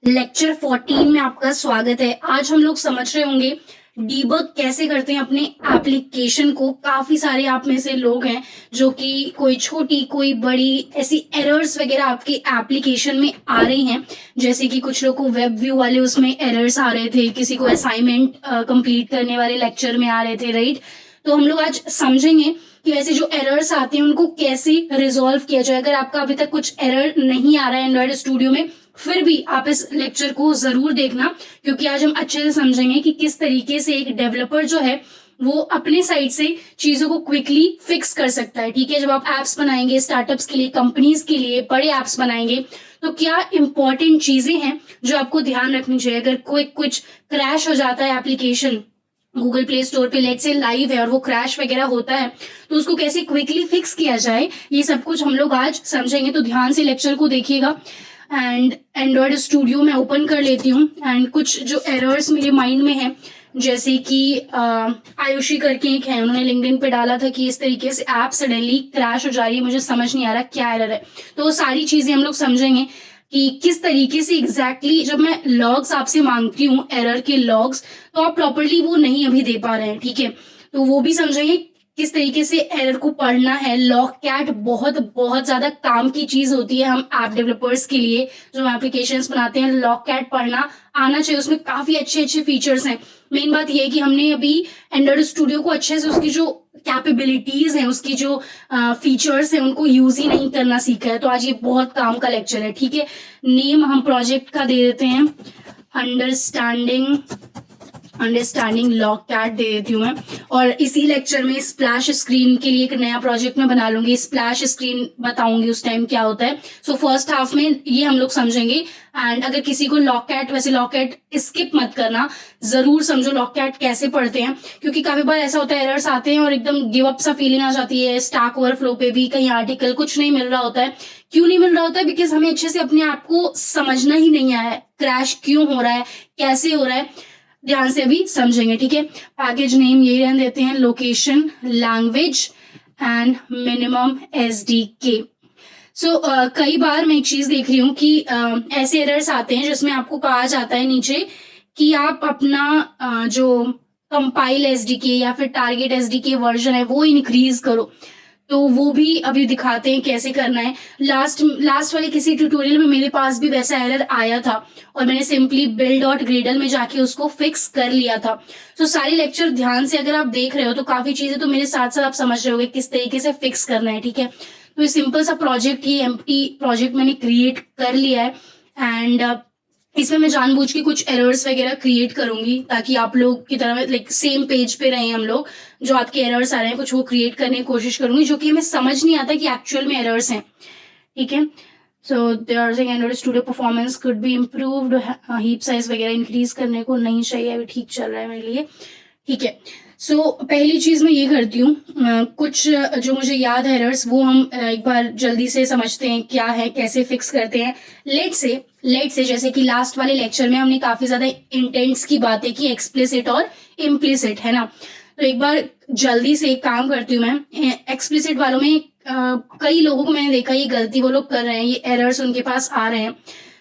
Lecture 14 में आपका स्वागत है। आज हम लोग समझ रहे होंगे डीबग कैसे करते हैं अपने एप्लीकेशन को। काफी सारे आप में से लोग हैं जो कि कोई छोटी कोई बड़ी ऐसी एरर्स वगैरह आपके एप्लीकेशन में आ रही हैं। जैसे कि कुछ लोग को वेब व्यू वाले उसमें एरर्स आ रहे थे, किसी को असाइनमेंट कंप्लीट करने वाले लेक्चर में आ रहे थे, राइट। तो हम लोग आज समझेंगे कि वैसे जो एरर्स आते हैं उनको कैसे रिजॉल्व किया जाए। अगर आपका अभी तक कुछ एरर नहीं आ रहा है एंड्रॉइड स्टूडियो में, फिर भी आप इस लेक्चर को जरूर देखना, क्योंकि आज हम अच्छे से समझेंगे कि किस तरीके से एक डेवलपर जो है वो अपने साइड से चीजों को क्विकली फिक्स कर सकता है। ठीक है, जब आप एप्स बनाएंगे स्टार्टअप्स के लिए, कंपनीज के लिए बड़े एप्स बनाएंगे, तो क्या इंपॉर्टेंट चीजें हैं जो आपको ध्यान रखनी चाहिए। अगर कोई कुछ क्रैश हो जाता है एप्लीकेशन, गूगल प्ले स्टोर पे लेट से लाइव है और वो क्रैश वगैरह होता है, तो उसको कैसे क्विकली फिक्स किया जाए, ये सब कुछ हम लोग आज समझेंगे। तो ध्यान से लेक्चर को देखिएगा। एंड एंड्रॉयड स्टूडियो में ओपन कर लेती हूँ एंड कुछ जो एरर्स मेरे माइंड में है, जैसे कि आयुषी करके एक है, उन्होंने लिंक्डइन पे डाला था कि इस तरीके से ऐप सडनली क्रैश हो जा रही है, मुझे समझ नहीं आ रहा क्या एरर है। तो वो सारी चीजें हम लोग समझेंगे कि किस तरीके से एग्जैक्टली जब मैं लॉग्स आपसे मांगती हूँ, एरर के लॉग्स, तो आप प्रॉपरली वो नहीं अभी दे पा रहे हैं। ठीक है, तो वो भी समझेंगे किस तरीके से एरर को पढ़ना है। लॉग कैट बहुत बहुत ज्यादा काम की चीज होती है हम ऐप डेवलपर्स के लिए, जो एप्लीकेशंस बनाते हैं। लॉग कैट पढ़ना आना चाहिए, उसमें काफी अच्छे अच्छे फीचर्स हैं। मेन बात यह है कि हमने अभी एंड्रॉइड स्टूडियो को अच्छे से उसकी जो कैपेबिलिटीज हैं, उसकी जो फीचर्स हैं, उनको यूज ही नहीं करना सीखा है। तो आज ये बहुत काम का लेक्चर है। ठीक है, नेम हम प्रोजेक्ट का दे देते हैं अंडरस्टैंडिंग लॉग कैट दे देती हूँ मैं। और इसी लेक्चर में स्प्लैश स्क्रीन के लिए एक नया प्रोजेक्ट में बना लूंगी, स्प्लैश स्क्रीन बताऊंगी उस टाइम क्या होता है। सो फर्स्ट हाफ में ये हम लोग समझेंगे। एंड अगर किसी को लॉग कैट, वैसे लॉग कैट स्किप मत करना, जरूर समझो लॉग कैट कैसे पढ़ते हैं, क्योंकि काफी बार ऐसा होता है एरर्स आते हैं और एकदम गिव अप सा फीलिंग आ जाती है। स्टैक ओवरफ्लो पे भी कहीं आर्टिकल कुछ नहीं मिल रहा होता है। क्यों नहीं मिल रहा होता है? बिकॉज हमें अच्छे से अपने आप को समझना ही नहीं आया है, क्रैश क्यों हो रहा है, कैसे हो रहा है, ध्यान से अभी समझेंगे। ठीक है, पैकेज नेम ये रहने देते हैं, location, language and minimum SDK. So कई बार मैं एक चीज देख रही हूँ कि ऐसे एरर्स आते हैं जिसमें आपको कहा जाता है नीचे कि आप अपना जो कंपाइल एसडीके या फिर टारगेट एसडीके वर्जन है वो इंक्रीज करो। तो वो भी अभी दिखाते हैं कैसे करना है। लास्ट वाले किसी ट्यूटोरियल में मेरे पास भी वैसा एरर आया था और मैंने सिंपली build.gradle में जाके उसको फिक्स कर लिया था। तो सारे लेक्चर ध्यान से अगर आप देख रहे हो तो काफी चीजें तो मेरे साथ साथ आप समझ रहे होगे किस तरीके से फिक्स करना है। ठीक है, तो ये सिंपल सा प्रोजेक्ट, ये एम्प्टी प्रोजेक्ट मैंने क्रिएट कर लिया है। एंड इसमें मैं जानबूझ के कुछ एरर्स वगैरह क्रिएट करूंगी ताकि आप लोग की तरह लाइक सेम पेज पे रहें हम लोग। जो आपके एरर्स आ रहे हैं कुछ वो क्रिएट करने की कोशिश करूंगी जो कि हमें समझ नहीं आता कि एक्चुअल में एरर्स हैं। ठीक है, so they are saying Android Studio performance could be improved, heap size वगैरह इंक्रीज करने को नहीं चाहिए, अभी ठीक चल रहा है मेरे लिए। ठीक है, सो पहली चीज मैं ये करती हूँ, कुछ जो मुझे याद है एरर्स वो हम एक बार जल्दी से समझते हैं क्या है, कैसे फिक्स करते हैं। लेट से जैसे कि लास्ट वाले लेक्चर में हमने काफी ज्यादा इंटेंट्स की बातें की, एक्सप्लिसिट और इम्प्लिसिट, है ना। तो एक बार जल्दी से एक काम करती हूँ मैं, एक्सप्लिसिट वालों में कई लोगों को मैंने देखा ये गलती वो लोग कर रहे हैं, ये एरर्स उनके पास आ रहे हैं।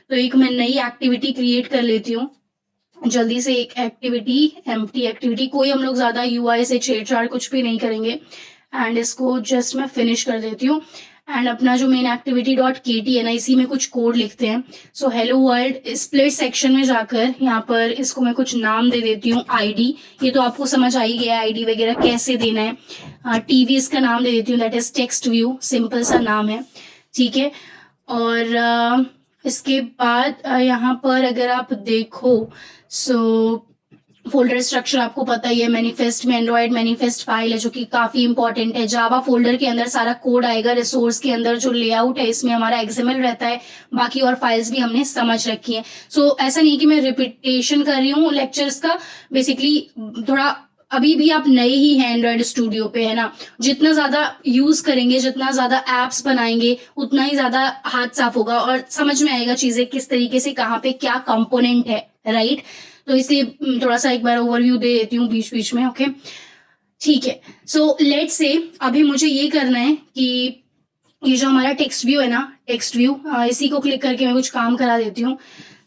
तो एक मैं नई एक्टिविटी क्रिएट कर लेती हूँ जल्दी से, एक एक्टिविटी, एम्प्टी एक्टिविटी, कोई हम लोग ज्यादा यूआई से छेड़छाड़ कुछ भी नहीं करेंगे। एंड इसको जस्ट मैं फिनिश कर देती हूँ। एंड अपना जो मेन एक्टिविटी डॉट केटी है ना, इसी में कुछ कोड लिखते हैं। So hello world split section में जाकर यहाँ पर इसको मैं कुछ नाम दे देती हूँ, आईडी। ये तो आपको समझ आ ही गया आईडी वगैरह कैसे देना है। टीवी इसका नाम दे देती हूँ, that is text view, simple सा नाम है। ठीक है, और इसके बाद यहाँ पर अगर आप देखो, सो फोल्डर स्ट्रक्चर आपको पता ही है, मैनिफेस्ट में एंड्रॉइड मैनिफेस्ट फाइल है जो कि काफी इंपॉर्टेंट है। जावा फोल्डर के अंदर सारा कोड आएगा, रिसोर्स के अंदर जो लेआउट है इसमें हमारा एक्सएमएल रहता है, बाकी और फाइल्स भी हमने समझ रखी है। सो ऐसा नहीं कि मैं रिपीटेशन कर रही हूँ लेक्चर्स का, बेसिकली थोड़ा अभी भी आप नए ही हैं एंड्रॉइड स्टूडियो पे, है ना। जितना ज्यादा यूज करेंगे, जितना ज्यादा एप्स बनाएंगे, उतना ही ज्यादा हाथ साफ होगा और समझ में आएगा चीजें किस तरीके से कहाँ पे क्या कंपोनेंट है, राइट। तो इसलिए थोड़ा सा एक बार ओवरव्यू दे देती हूँ बीच बीच में। ओके, ठीक है, सो लेट्स से अभी मुझे ये करना है कि ये जो हमारा टेक्स्ट व्यू है ना, टेक्स्ट व्यू, इसी को क्लिक करके मैं कुछ काम करा देती हूँ।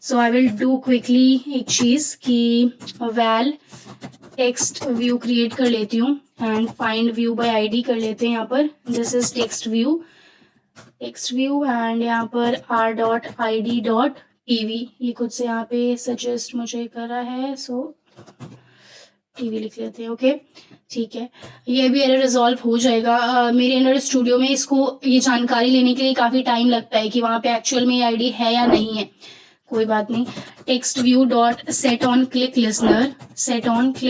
सो आई विल डू क्विकली एक चीज़ कि वैल टेक्स्ट व्यू क्रिएट कर लेती हूँ and find view bye ID कर लेते हैं यहाँ पर. This is text view and यहाँ पर r.id.tv ये खुद से यहाँ पे सजेस्ट मुझे करा है, सो टीवी लिख लेते हैं. ओके ठीक है, ये भी एरर रिजॉल्व हो जाएगा. मेरे एंड्रॉइड स्टूडियो में इसको ये जानकारी लेने के लिए काफ़ी टाइम लगता है कि वहाँ पे एक्चुअल में ये आईडी है या नहीं है. कोई बात नहीं. Text view dot set on click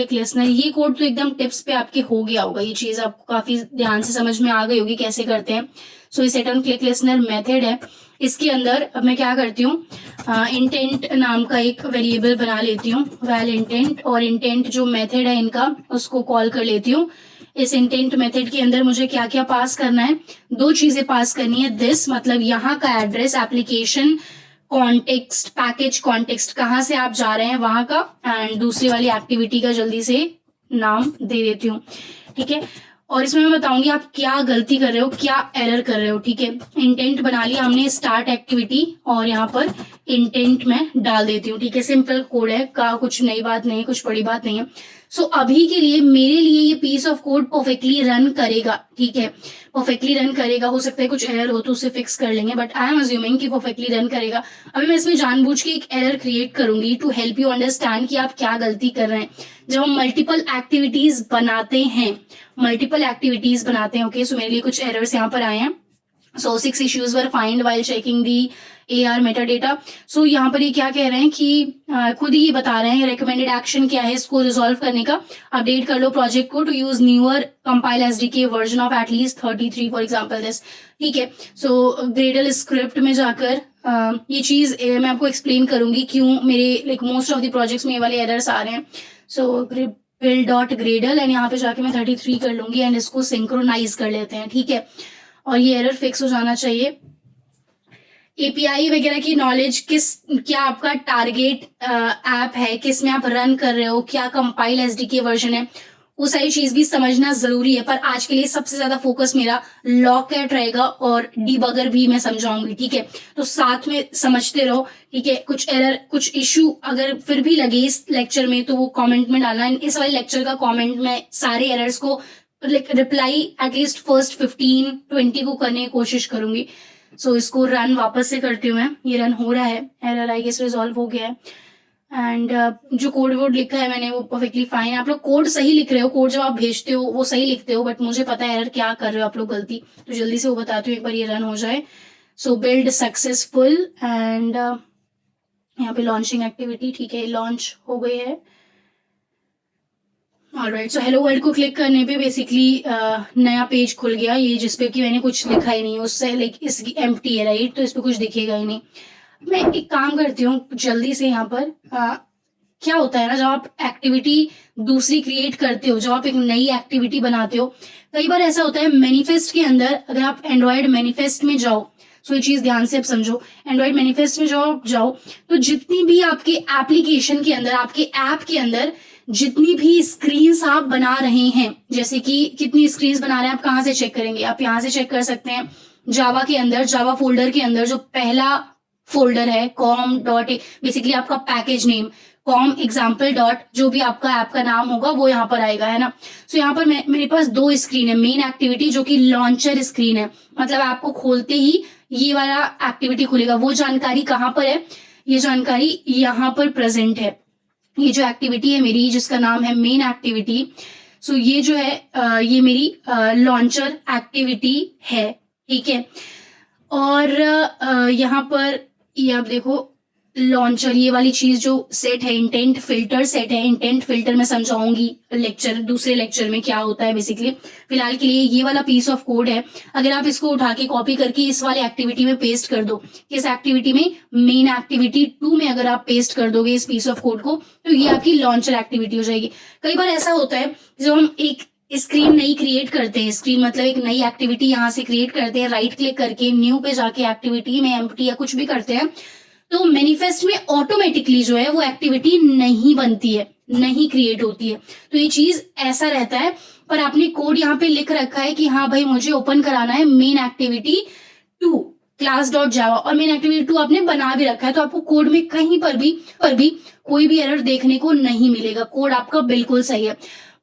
listener ये कोड तो एकदम टिप्स पे आपके हो गया होगा. ये चीज़ आपको काफ़ी ध्यान से समझ में आ गई होगी कैसे करते हैं. सो ये set on click listener method है. इसके अंदर अब मैं क्या करती हूँ, इंटेंट नाम का एक वेरिएबल बना लेती हूँ, वैल इंटेंट, और इंटेंट जो मेथड है इनका उसको कॉल कर लेती हूँ. इस इंटेंट मेथड के अंदर मुझे क्या क्या पास करना है, 2 चीजें पास करनी है. दिस मतलब यहाँ का address, application context, package context, कहाँ से आप जा रहे हैं वहां का, एंड दूसरी वाली एक्टिविटी का जल्दी से नाम दे देती हूँ. ठीक है, और इसमें मैं बताऊंगी आप क्या गलती कर रहे हो, क्या एरर कर रहे हो. ठीक है, इंटेंट बना लिया हमने, स्टार्ट एक्टिविटी, और यहाँ पर इंटेंट में डाल देती हूँ. ठीक है, सिंपल कोड है का, कुछ नई बात नहीं, कुछ बड़ी बात नहीं है. सो अभी के लिए मेरे लिए ये piece of code perfectly run करेगा. ठीक है, परफेक्टली रन करेगा. हो सकता है कुछ एरर हो तो उसे फिक्स कर लेंगे, बट आई एम अज्यूमिंग कि परफेक्टली रन करेगा. अभी मैं इसमें जानबूझ के एक एरर क्रिएट करूंगी टू हेल्प यू अंडरस्टैंड कि आप क्या गलती कर रहे हैं. जब हम मल्टीपल एक्टिविटीज बनाते हैं, ओके, सो मेरे लिए कुछ एरर्स यहाँ पर आए हैं. सो 6 issues वर फाइंड वाइल चेकिंग दी AR मेटाडेटा. सो यहाँ पर ये क्या कह रहे हैं कि खुद ही ये बता रहे हैं रिकमेंडेड एक्शन क्या है इसको रिजॉल्व करने का. अपडेट कर लो प्रोजेक्ट को to use newer compile SDK version of at least 33 for example this. ठीक है, सो ग्रेडल स्क्रिप्ट में जाकर ये चीज मैं आपको एक्सप्लेन करूंगी क्यों मेरे like most of the projects में ये वाले एरर्स आ रहे हैं. सो build.gradle एंड यहाँ पे जाके मैं 33 कर लूंगी एंड इसको सिंक्रोनाइज कर लेते हैं. ठीक है, और ये एरर फिक्स हो जाना चाहिए. API वगैरह की नॉलेज, क्या आपका टारगेट ऐप है, किस में आप रन कर रहे हो, क्या कंपाइल SDK वर्जन है, वो सारी चीज भी समझना जरूरी है. पर आज के लिए सबसे ज्यादा फोकस मेरा लॉकैट रहेगा और डीबगर भी मैं समझाऊंगी. ठीक है, तो साथ में समझते रहो. ठीक है, कुछ एरर, कुछ इश्यू अगर फिर भी लगे इस लेक्चर में तो वो कमेंट में डालना. इस वाले लेक्चर का कमेंट में सारे एरर्स को रिप्लाई एटलीस्ट फर्स्ट 15-20 को करने की कोशिश करूंगी. सो इसको रन वापस से करती हूँ मैं. ये रन हो रहा है, एरर आई गेस रिजॉल्व हो गया है. एंड जो कोड वोड लिखा है मैंने वो परफेक्टली फाइन है. आप लोग कोड सही लिख रहे हो, कोड जब आप भेजते हो वो सही लिखते हो, बट मुझे पता है एरर क्या कर रहे हो आप लोग गलती, तो जल्दी से वो बताती हूँ एक बार ये रन हो जाए. सो बिल्ड सक्सेसफुल एंड यहाँ पे लॉन्चिंग एक्टिविटी. ठीक है, लॉन्च हो गई है. ऑलराइट, सो हेलो वर्ल्ड को क्लिक करने पे बेसिकली नया पेज खुल गया, ये जिसपे कि मैंने कुछ लिखा ही नहीं, उससे लाइक इसकी एम्प्टी है, राइट, तो इस पे कुछ दिखेगा ही नहीं. मैं एक काम करती हूँ जल्दी से यहाँ पर. क्या होता है ना, जब आप एक्टिविटी दूसरी क्रिएट करते हो, जब आप एक नई एक्टिविटी बनाते हो, कई बार ऐसा होता है मैनिफेस्ट के अंदर, अगर आप एंड्रॉयड मैनिफेस्ट में जाओ, सो ये चीज ध्यान से आप समझो, एंड्रॉयड मैनिफेस्ट में जाओ तो जितनी भी आपके एप्लीकेशन के अंदर, आपके ऐप के अंदर जितनी भी स्क्रीन्स आप बना रहे हैं, जैसे कि कितनी स्क्रीन्स बना रहे हैं, आप कहाँ से चेक करेंगे, आप यहाँ से चेक कर सकते हैं. जावा के अंदर, जावा फोल्डर के अंदर जो पहला फोल्डर है com.a, बेसिकली आपका package name com example dot, जो भी आपका ऐप का नाम होगा वो यहाँ पर आएगा, है ना. सो यहाँ पर मेरे पास 2 स्क्रीन है. मेन एक्टिविटी जो कि लॉन्चर स्क्रीन है, मतलब ऐप को खोलते ही ये वाला एक्टिविटी खुलेगा. वो जानकारी कहाँ पर है, ये जानकारी यहाँ पर प्रेजेंट है. ये जो एक्टिविटी है मेरी, जिसका नाम है मेन एक्टिविटी, सो ये जो है ये मेरी लॉन्चर एक्टिविटी है. ठीक है, और यहाँ पर ये आप देखो लॉन्चर, ये वाली चीज जो सेट है, इंटेंट फिल्टर सेट है. इंटेंट फिल्टर मैं समझाऊंगी दूसरे लेक्चर में क्या होता है बेसिकली. फिलहाल के लिए ये वाला पीस ऑफ कोड है, अगर आप इसको उठा के कॉपी करके इस वाले एक्टिविटी में पेस्ट कर दो, इस एक्टिविटी में मेन एक्टिविटी 2 में अगर आप पेस्ट कर दोगे इस पीस ऑफ कोड को, तो ये आपकी लॉन्चर एक्टिविटी हो जाएगी. कई बार ऐसा होता है जब हम एक स्क्रीन नई क्रिएट करते हैं, स्क्रीन मतलब एक नई एक्टिविटी यहाँ से क्रिएट करते हैं, राइट क्लिक करके न्यू पे जाके एक्टिविटी में एम्प्टी या कुछ भी करते हैं, तो मैनिफेस्ट में ऑटोमेटिकली जो है वो एक्टिविटी नहीं बनती है, नहीं क्रिएट होती है. तो ये चीज ऐसा रहता है, पर आपने कोड यहाँ पे लिख रखा है कि हाँ भाई मुझे ओपन कराना है मेन एक्टिविटी 2, क्लास डॉट जावा और मेन एक्टिविटी 2 आपने बना भी रखा है, तो आपको कोड में कहीं पर भी कोई भी एरर देखने को नहीं मिलेगा, कोड आपका बिल्कुल सही है।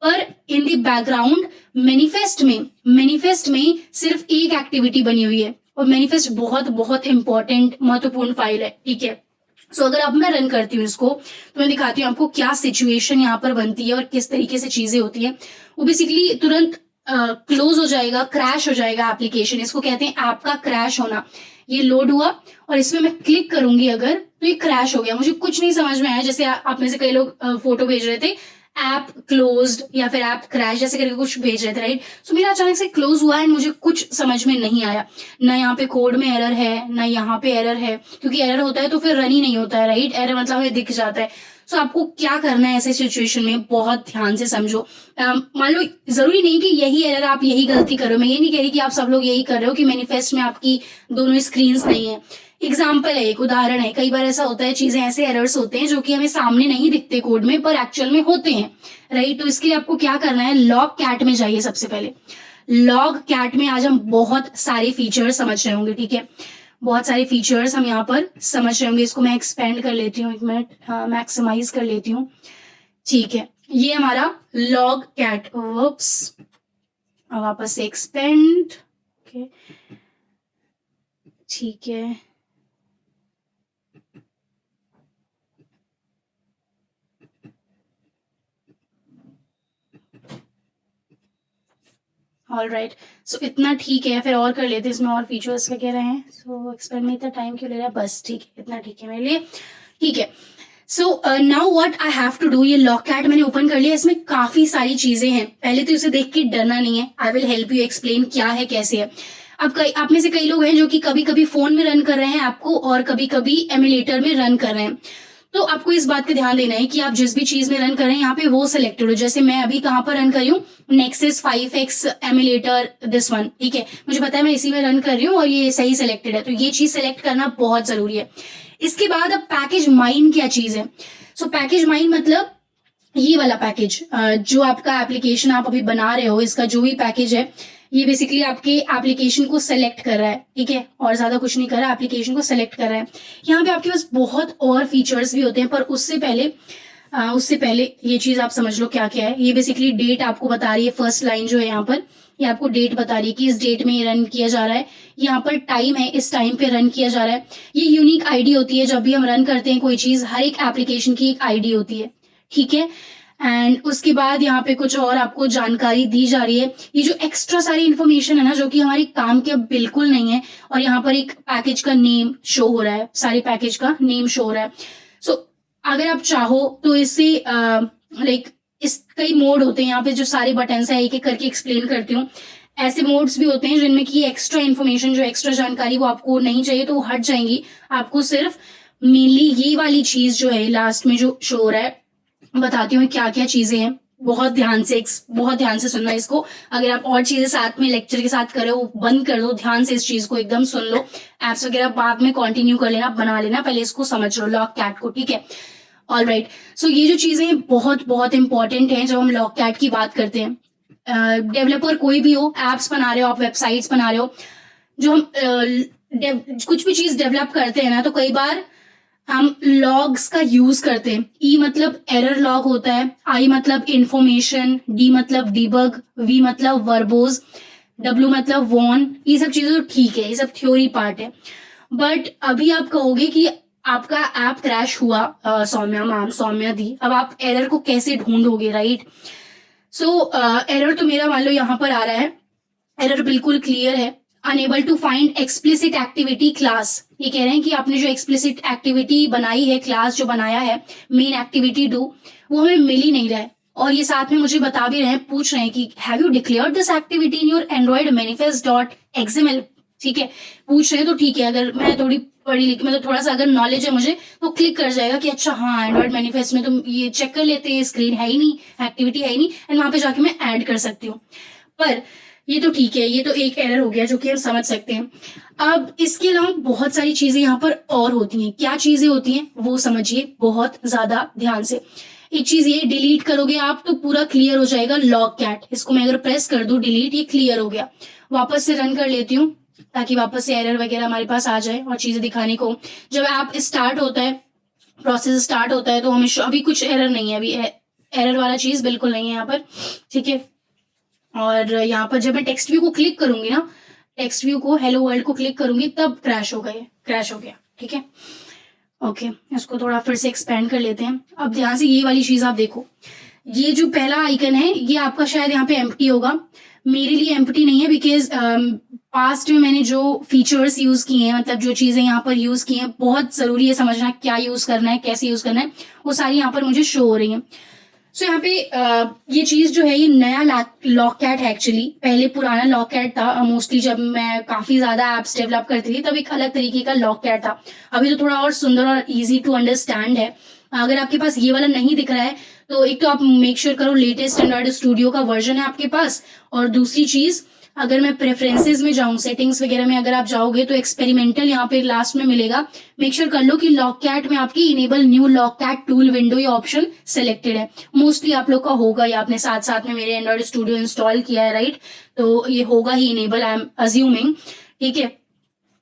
पर इन द बैकग्राउंड मैनिफेस्ट में सिर्फ एक एक्टिविटी बनी हुई है, और मैनिफेस्ट बहुत बहुत इंपॉर्टेंट महत्वपूर्ण फाइल है, ठीक है। सो अगर अब मैं रन करती हूँ इसको, तो मैं दिखाती हूँ आपको क्या सिचुएशन यहाँ पर बनती है और किस तरीके से चीजें होती है। वो बेसिकली तुरंत क्लोज हो जाएगा, क्रैश हो जाएगा एप्लीकेशन, इसको कहते हैं ऐप का क्रैश होना। ये लोड हुआ और इसमें मैं क्लिक करूंगी अगर, तो ये क्रैश हो गया, मुझे कुछ नहीं समझ में आया। जैसे आप में से कई लोग फोटो भेज रहे थे, ऐप क्लोज्ड या फिर ऐप क्रैश जैसे करके कुछ भेज रहे थे, राइट। सो मेरा अचानक से क्लोज हुआ एंड मुझे कुछ समझ में नहीं आया, ना यहाँ पे कोड में एरर है ना यहाँ पे एरर है, क्योंकि एरर होता है तो फिर रन ही नहीं होता है, राइट। एरर मतलब हमें दिख जाता है। सो आपको क्या करना है ऐसे सिचुएशन में, बहुत ध्यान से समझो। मान लो जरूरी नहीं कि यही एरर आप यही गलती करो, मैं ये नहीं कह रही कि आप सब लोग यही कर रहे हो कि मैनिफेस्ट में आपकी दोनों स्क्रीन्स नहीं है। एग्जाम्पल है, एक उदाहरण है। कई बार ऐसा होता है, चीजें ऐसे एरर्स होते हैं जो कि हमें सामने नहीं दिखते कोड में पर एक्चुअल में होते हैं, राइट। तो इसके लिए आपको क्या करना है, लॉग कैट में जाइए। सबसे पहले लॉग कैट में आज हम बहुत सारे फीचर्स समझ रहे होंगे, ठीक है। बहुत सारे फीचर्स हम यहाँ पर समझ रहे होंगे। इसको मैं एक्सपेंड कर लेती हूँ, एक मिनट, मैक्सिमाइज कर लेती हूँ, ठीक है। ये हमारा लॉग कैट, वर्ब्स वापस से एक्सपेंड, ठीक है। ऑल राइट, सो इतना ठीक है, फिर और कर लेते हैं, इसमें और फीचर्स वगैरह हैं। सो एक्सपेंड में इतना टाइम क्यों ले रहा है, बस ठीक है, इतना ठीक है मेरे लिए, ठीक है। So now what I have to do, ये लॉग कैट मैंने ओपन कर लिया, इसमें काफी सारी चीजें हैं। पहले तो इसे देख के डरना नहीं है, I will help you explain क्या है कैसे है। अब आप में से कई लोग हैं जो कि कभी कभी फोन में रन कर रहे हैं आपको और कभी कभी एमुलेटर में रन कर रहे हैं, तो आपको इस बात का ध्यान देना है कि आप जिस भी चीज में रन कर रहे हैं यहाँ पे वो सिलेक्टेड हो। जैसे मैं अभी कहाँ पर रन कर रही हूँ, nexus 5X emulator, this one, ठीक है। मुझे पता है मैं इसी में रन कर रही हूँ और ये सही सिलेक्टेड है, तो ये चीज सिलेक्ट करना बहुत जरूरी है। इसके बाद अब पैकेज माइन क्या चीज है। सो पैकेज माइन मतलब ये वाला पैकेज, जो आपका एप्लीकेशन आप अभी बना रहे हो, इसका जो भी पैकेज है, ये बेसिकली आपके एप्लीकेशन को सेलेक्ट कर रहा है, ठीक है, और ज्यादा कुछ नहीं कर रहा है, एप्लीकेशन को सेलेक्ट कर रहा है। यहाँ पे आपके पास बहुत और फीचर्स भी होते हैं, पर उससे पहले ये चीज आप समझ लो क्या क्या है। ये बेसिकली डेट आपको बता रही है, फर्स्ट लाइन जो है यहाँ पर, ये आपको डेट बता रही है कि इस डेट में ये रन किया जा रहा है। यहाँ पर टाइम है, इस टाइम पे रन किया जा रहा है। ये यूनिक आईडी होती है, जब भी हम रन करते हैं कोई चीज, हर एक एप्लीकेशन की एक आईडी होती है, ठीक है। एंड उसके बाद यहाँ पे कुछ और आपको जानकारी दी जा रही है। ये जो एक्स्ट्रा सारी इन्फॉर्मेशन है ना, जो कि हमारे काम के अब बिल्कुल नहीं है, और यहाँ पर एक पैकेज का नेम शो हो रहा है, सारे पैकेज का नेम शो हो रहा है। सो अगर आप चाहो तो इससे लाइक इस कई मोड होते हैं यहाँ पे, जो सारे बटन है, एक एक करके एक्सप्लेन करती हूँ। ऐसे मोड्स भी होते हैं जिनमें की एक्स्ट्रा इन्फॉर्मेशन, जो एक्स्ट्रा जानकारी वो आपको नहीं चाहिए तो वो हट जाएंगी। आपको सिर्फ मेनली ये वाली चीज जो है लास्ट में जो शो हो रहा है, बताती हूँ क्या क्या चीजें हैं। बहुत ध्यान से सुनना इसको। अगर आप और चीजें साथ में लेक्चर के साथ कर रहे हो, बंद कर दो, ध्यान से इस चीज को एकदम सुन लो। एप्स वगैरह बाद में कंटिन्यू कर लेना, बना लेना, पहले इसको समझ लो, लॉग कैट को, ठीक है। ऑल राइट, सो ये जो चीजें बहुत बहुत इंपॉर्टेंट हैं जब हम लॉग कैट की बात करते हैं। डेवलपर कोई भी हो, एप्स बना रहे हो आप, वेबसाइट्स बना रहे हो, जो हम कुछ भी चीज डेवलप करते हैं ना, तो कई बार हम लॉग्स का यूज करते हैं। ई मतलब एरर लॉग होता है, आई मतलब इंफॉर्मेशन, डी मतलब डिबग, वी मतलब वर्बोज, डब्ल्यू मतलब वॉन। ये सब चीजें तो ठीक है, ये सब थ्योरी पार्ट है। बट अभी आप कहोगे कि आपका ऐप क्रैश हुआ, सौम्या दी, अब आप एरर को कैसे ढूंढोगे, राइट। सो एरर तो मेरा मान लो यहाँ पर आ रहा है, एरर बिल्कुल क्लियर है, unable to find explicit activity class. ये कह रहे हैं कि आपने जो एक्सप्लिसिट एक्टिविटी बनाई है, क्लास जो बनाया है, मेन एक्टिविटी डू, वो हमें मिल ही नहीं रहा है। और ये साथ में मुझे बता भी रहे हैं, पूछ रहे हैं कि have you declared this activity in your Android manifest dot XML, ठीक है, पूछ रहे हैं। तो ठीक है, अगर मैं थोड़ी पढ़ी लिखी, मतलब थोड़ा सा अगर नॉलेज है मुझे, तो क्लिक कर जाएगा कि अच्छा हाँ, एंड्रॉइड मैनिफेस्ट में तो ये चेक कर लेते हैं, स्क्रीन है ही नहीं, एक्टिविटी है ही नहीं, एंड वहां पे जाके मैं ऐड कर सकती हूँ। पर ये तो ठीक है, ये तो एक एरर हो गया जो कि हम समझ सकते हैं। अब इसके अलावा बहुत सारी चीजें यहाँ पर और होती हैं। क्या चीजें होती हैं वो समझिए बहुत ज्यादा ध्यान से। एक चीज ये, डिलीट करोगे आप तो पूरा क्लियर हो जाएगा लॉग कैट। इसको मैं अगर प्रेस कर दूं डिलीट, ये क्लियर हो गया। वापस से रन कर लेती हूँ, ताकि वापस से एरर वगैरह हमारे पास आ जाए और चीज़ें दिखाने को। जब ऐप स्टार्ट होता है, प्रोसेस स्टार्ट होता है, तो हमें अभी कुछ एरर नहीं है, अभी एरर वाला चीज़ बिल्कुल नहीं है यहाँ पर, ठीक है। और यहाँ पर जब मैं टेक्स्ट व्यू को क्लिक करूंगी ना, टेक्स्ट व्यू को हेलो वर्ल्ड को क्लिक करूंगी, तब क्रैश हो गए, क्रैश हो गया, ठीक है। ओके, इसको थोड़ा फिर से एक्सपेंड कर लेते हैं। अब ध्यान से ये वाली चीज आप देखो, ये जो पहला आइकन है ये आपका शायद यहाँ पे एम्प्टी होगा, मेरे लिए एम्प्टी नहीं है, बिकॉज पास्ट में मैंने जो फीचर्स यूज किए हैं, मतलब जो चीजें यहाँ पर यूज की हैं, बहुत जरूरी है समझना क्या यूज करना है, कैसे यूज करना है, वो सारी यहाँ पर मुझे शो हो रही हैं। सो यहाँ पे ये चीज जो है ये नया लॉक कैट है एक्चुअली, पहले पुराना लॉक कैट था। मोस्टली जब मैं काफी ज्यादा एप्स डेवलप करती थी तब एक अलग तरीके का लॉक कैट था, अभी तो थोड़ा और सुंदर और इजी टू अंडरस्टैंड है। अगर आपके पास ये वाला नहीं दिख रहा है तो एक तो आप मेक श्योर करो लेटेस्ट एंड्रॉइड स्टूडियो का वर्जन है आपके पास, और दूसरी चीज अगर मैं प्रेफरेंसेस में जाऊं, सेटिंग्स वगैरह में अगर आप जाओगे तो एक्सपेरिमेंटल यहाँ पे लास्ट में मिलेगा, मेक श्योर कर लो कि लॉक कैट में आपकी enable new logcat tool window ये ऑप्शन सिलेक्टेड है। मोस्टली आप लोग का होगा, या आपने साथ साथ में मेरे एंड्रॉइड स्टूडियो इंस्टॉल किया है, राइट, तो ये होगा ही इनेबल, आई एम अज्यूमिंग, ठीक है।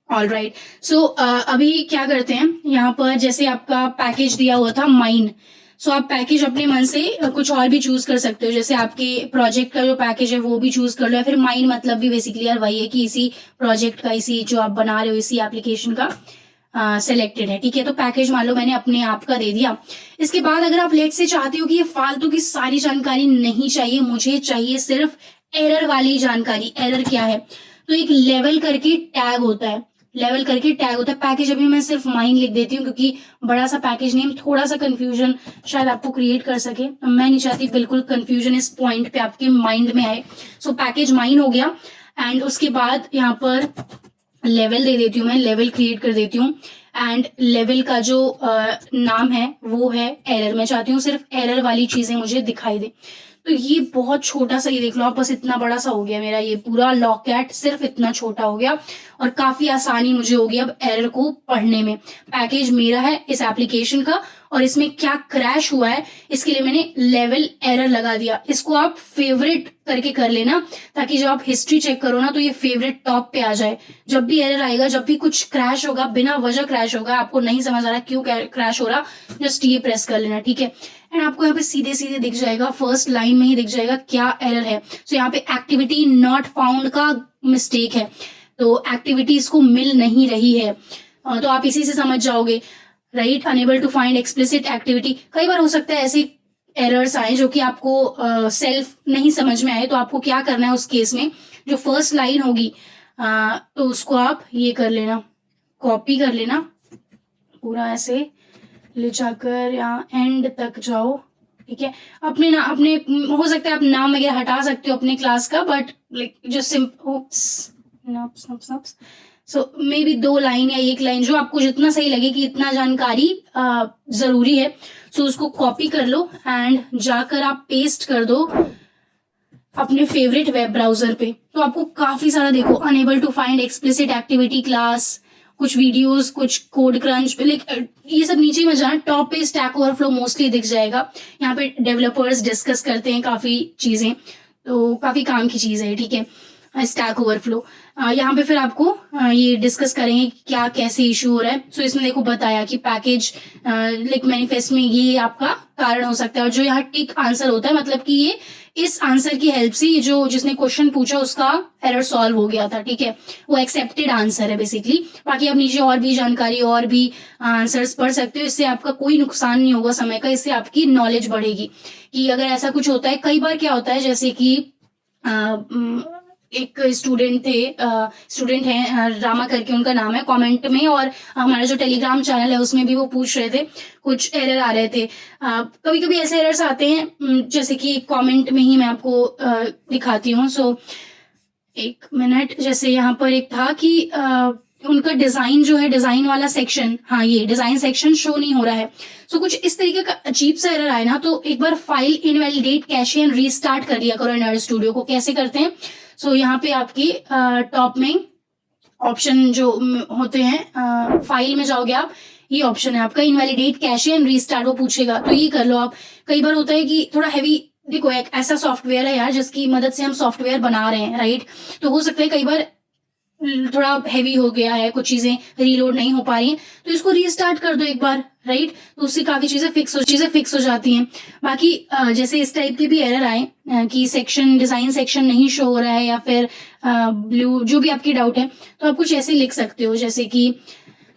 ऑल राइट, सो अभी क्या करते हैं, यहाँ पर जैसे आपका पैकेज दिया हुआ था माइन, सो आप पैकेज अपने मन से कुछ और भी चूज कर सकते हो, जैसे आपके प्रोजेक्ट का जो पैकेज है वो भी चूज कर लो, या फिर माइन मतलब भी बेसिकली यार वही है कि इसी प्रोजेक्ट का, इसी जो आप बना रहे हो इसी एप्लीकेशन का सिलेक्टेड है, ठीक है। तो पैकेज मान लो मैंने अपने आप का दे दिया। इसके बाद अगर आप लेट से चाहते हो कि ये फालतू की सारी जानकारी नहीं चाहिए, मुझे चाहिए सिर्फ एरर वाली जानकारी, एरर क्या है, तो एक लेवल करके टैग होता है, लेवल करके टैग होता है। पैकेज अभी मैं सिर्फ माइन लिख देती हूँ क्योंकि बड़ा सा पैकेज नेम थोड़ा सा कंफ्यूजन शायद आपको क्रिएट कर सके, मैं नहीं चाहती बिल्कुल कंफ्यूजन इस पॉइंट पे आपके माइंड में आए। सो पैकेज माइन हो गया, एंड उसके बाद यहाँ पर लेवल दे देती हूँ, मैं लेवल क्रिएट कर देती हूँ, एंड लेवल का जो नाम है वो है एरर। मैं चाहती हूँ सिर्फ एरर वाली चीजें मुझे दिखाई दे। तो ये बहुत छोटा सा, ये देख लो आप, बस इतना बड़ा सा हो गया मेरा ये पूरा लॉक कैट, सिर्फ इतना छोटा हो गया, और काफी आसानी मुझे होगी अब एरर को पढ़ने में। पैकेज मेरा है इस एप्लीकेशन का, और इसमें क्या क्रैश हुआ है इसके लिए मैंने लेवल एरर लगा दिया। इसको आप फेवरेट करके कर लेना, ताकि जब आप हिस्ट्री चेक करो ना तो ये फेवरेट टॉप पे आ जाए। जब भी एरर आएगा, जब भी कुछ क्रैश होगा, बिना वजह क्रैश होगा, आपको नहीं समझ आ रहा क्यों क्रैश हो रहा, जस्ट ये प्रेस कर लेना, ठीक है। एंड आपको यहाँ पे सीधे सीधे दिख जाएगा, फर्स्ट लाइन में ही दिख जाएगा क्या एरर है। सो यहाँ पे एक्टिविटी नॉट फाउंड का मिस्टेक है, तो एक्टिविटी इसको मिल नहीं रही है, तो आप इसी से समझ जाओगे, right. Unable to find explicit activity, कई बार हो सकता है ऐसे एरर्स आए जो कि आपको सेल्फ नहीं समझ में आए, तो आपको क्या करना है उस केस में, जो फर्स्ट लाइन होगी तो उसको आप ये कर लेना, कॉपी कर लेना पूरा, ऐसे ले जाकर यहाँ एंड तक जाओ, ठीक है। अपने हो सकता है आप नाम वगैरह हटा सकते हो अपने क्लास का, बट लाइक जो सो मे बी 2 लाइन या 1 लाइन, जो आपको जितना सही लगे कि इतना जानकारी जरूरी है, सो उसको कॉपी कर लो एंड जाकर आप पेस्ट कर दो अपने फेवरेट वेब ब्राउजर पे। तो आपको काफी सारा देखो, unable to find explicit activity class, कुछ वीडियोस, कुछ कोड क्रंच, लाइक ये सब नीचे में जाना, टॉप पे स्टैक ओवरफ्लो मोस्टली दिख जाएगा। यहाँ पे डेवलपर्स डिस्कस करते हैं काफी चीजें, तो काफी काम की चीज है, ठीक है, स्टैक ओवरफ्लो। यहाँ पे फिर आपको ये डिस्कस करेंगे क्या कैसे इशू हो रहा है। सो इसमें देखो बताया कि पैकेज लाइक मैनिफेस्ट में ये आपका कारण हो सकता है, और जो यहाँ टिक आंसर होता है मतलब कि ये इस आंसर की हेल्प से जो जिसने क्वेश्चन पूछा उसका एरर सॉल्व हो गया था, ठीक है, वो एक्सेप्टेड आंसर है बेसिकली। बाकी आप नीचे और भी जानकारी और भी आंसर्स पढ़ सकते हो, इससे आपका कोई नुकसान नहीं होगा समय का, इससे आपकी नॉलेज बढ़ेगी कि अगर ऐसा कुछ होता है। कई बार क्या होता है, जैसे कि एक स्टूडेंट हैं रामा करके उनका नाम है, कमेंट में और हमारा जो टेलीग्राम चैनल है उसमें भी वो पूछ रहे थे, कुछ एरर आ रहे थे। कभी कभी ऐसे एरर्स आते हैं, जैसे कि कमेंट में ही मैं आपको दिखाती हूँ। सो 1 मिनट, जैसे यहाँ पर एक था कि उनका डिजाइन जो है, डिजाइन वाला सेक्शन, हाँ ये डिजाइन सेक्शन शो नहीं हो रहा है। सो कुछ इस तरीके का अजीब सा एरर आए ना, तो एक बार file invalidate cache and restart कर लिया करो एंड्रॉइड स्टूडियो को। कैसे करते हैं, सो यहाँ पे आपकी टॉप में ऑप्शन जो होते हैं, फाइल में जाओगे आप, ये ऑप्शन है आपका इनवैलिडेट कैशे एंड रीस्टार्ट, वो पूछेगा, तो ये कर लो आप। कई बार होता है कि थोड़ा हैवी, देखो एक ऐसा सॉफ्टवेयर है यार जिसकी मदद से हम सॉफ्टवेयर बना रहे हैं, राइट, तो हो सकता है कई बार थोड़ा हैवी हो गया है, कुछ चीजें रीलोड नहीं हो पा रही हैं, तो इसको रीस्टार्ट कर दो एक बार, राइट। तो उससे काफी चीजें फिक्स हो जाती हैं। बाकी जैसे इस टाइप के भी एरर आए कि सेक्शन डिजाइन सेक्शन नहीं शो हो रहा है, या फिर ब्लू, जो भी आपकी डाउट है, तो आप कुछ ऐसे लिख सकते हो जैसे कि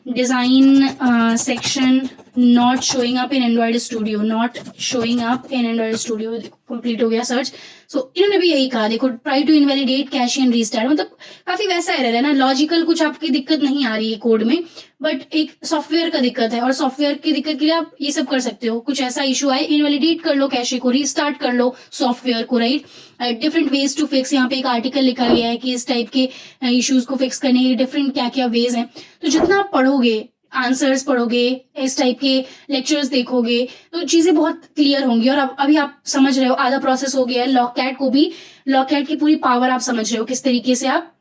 design section not showing up in Android Studio, not showing up in Android Studio. Complete हो गया सर्च। सो इन्होंने भी यही कहा, देखो try to invalidate cache and restart, मतलब काफी वैसा एरर है ना, लॉजिकल कुछ आपकी दिक्कत नहीं आ रही है कोड में, बट एक सॉफ्टवेयर का दिक्कत है, और सॉफ्टवेयर की दिक्कत के लिए आप ये सब कर सकते हो। कुछ ऐसा इशू आए, इनवैलिडेट कर लो कैशे को, रीस्टार्ट कर लो सॉफ्टवेयर को, right. Different ways to fix, यहाँ पे एक आर्टिकल लिखा गया है कि इस टाइप के इश्यूज को फिक्स करने के डिफरेंट क्या क्या वेज हैं। तो जितना आप पढ़ोगे, आंसर्स पढ़ोगे, इस टाइप के लेक्चर्स देखोगे, तो चीजें बहुत क्लियर होंगी। और अब अभी आप समझ रहे हो, आधा प्रोसेस हो गया है, लॉककैट को भी, लॉककैट की पूरी पावर आप समझ रहे हो, किस तरीके से आप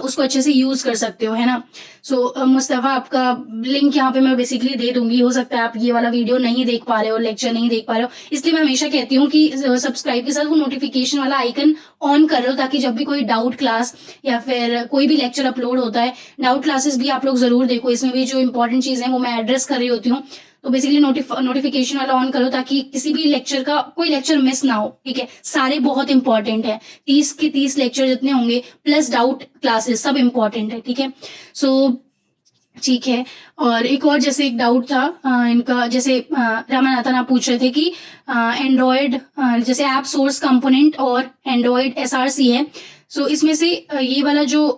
उसको अच्छे से यूज कर सकते हो, है ना। सो मुस्तफा, आपका लिंक यहाँ पे मैं बेसिकली दे दूंगी। हो सकता है आप ये वाला वीडियो नहीं देख पा रहे हो, लेक्चर नहीं देख पा रहे हो, इसलिए मैं हमेशा कहती हूँ कि सब्सक्राइब के साथ वो नोटिफिकेशन वाला आइकन ऑन कर लो, ताकि जब भी कोई डाउट क्लास या फिर कोई भी लेक्चर अपलोड होता है, डाउट क्लासेस भी आप लोग जरूर देखो, इसमें भी जो इंपॉर्टेंट चीजें हैं वो मैं एड्रेस कर रही होती हूँ। तो बेसिकली नोटिफिकेशन वाला ऑन करो, ताकि किसी भी लेक्चर का कोई लेक्चर मिस ना हो, ठीक है। सारे बहुत इंपॉर्टेंट है, 30 के 30 लेक्चर जितने होंगे, प्लस डाउट क्लासेस, सब इंपॉर्टेंट है, ठीक है। सो ठीक है। और एक और जैसे एक डाउट था इनका, जैसे रामानाथन आप पूछ रहे थे कि एंड्रॉयड जैसे ऐप सोर्स कंपोनेंट और एंड्रॉयड एसआरसी है। सो इसमें से ये वाला जो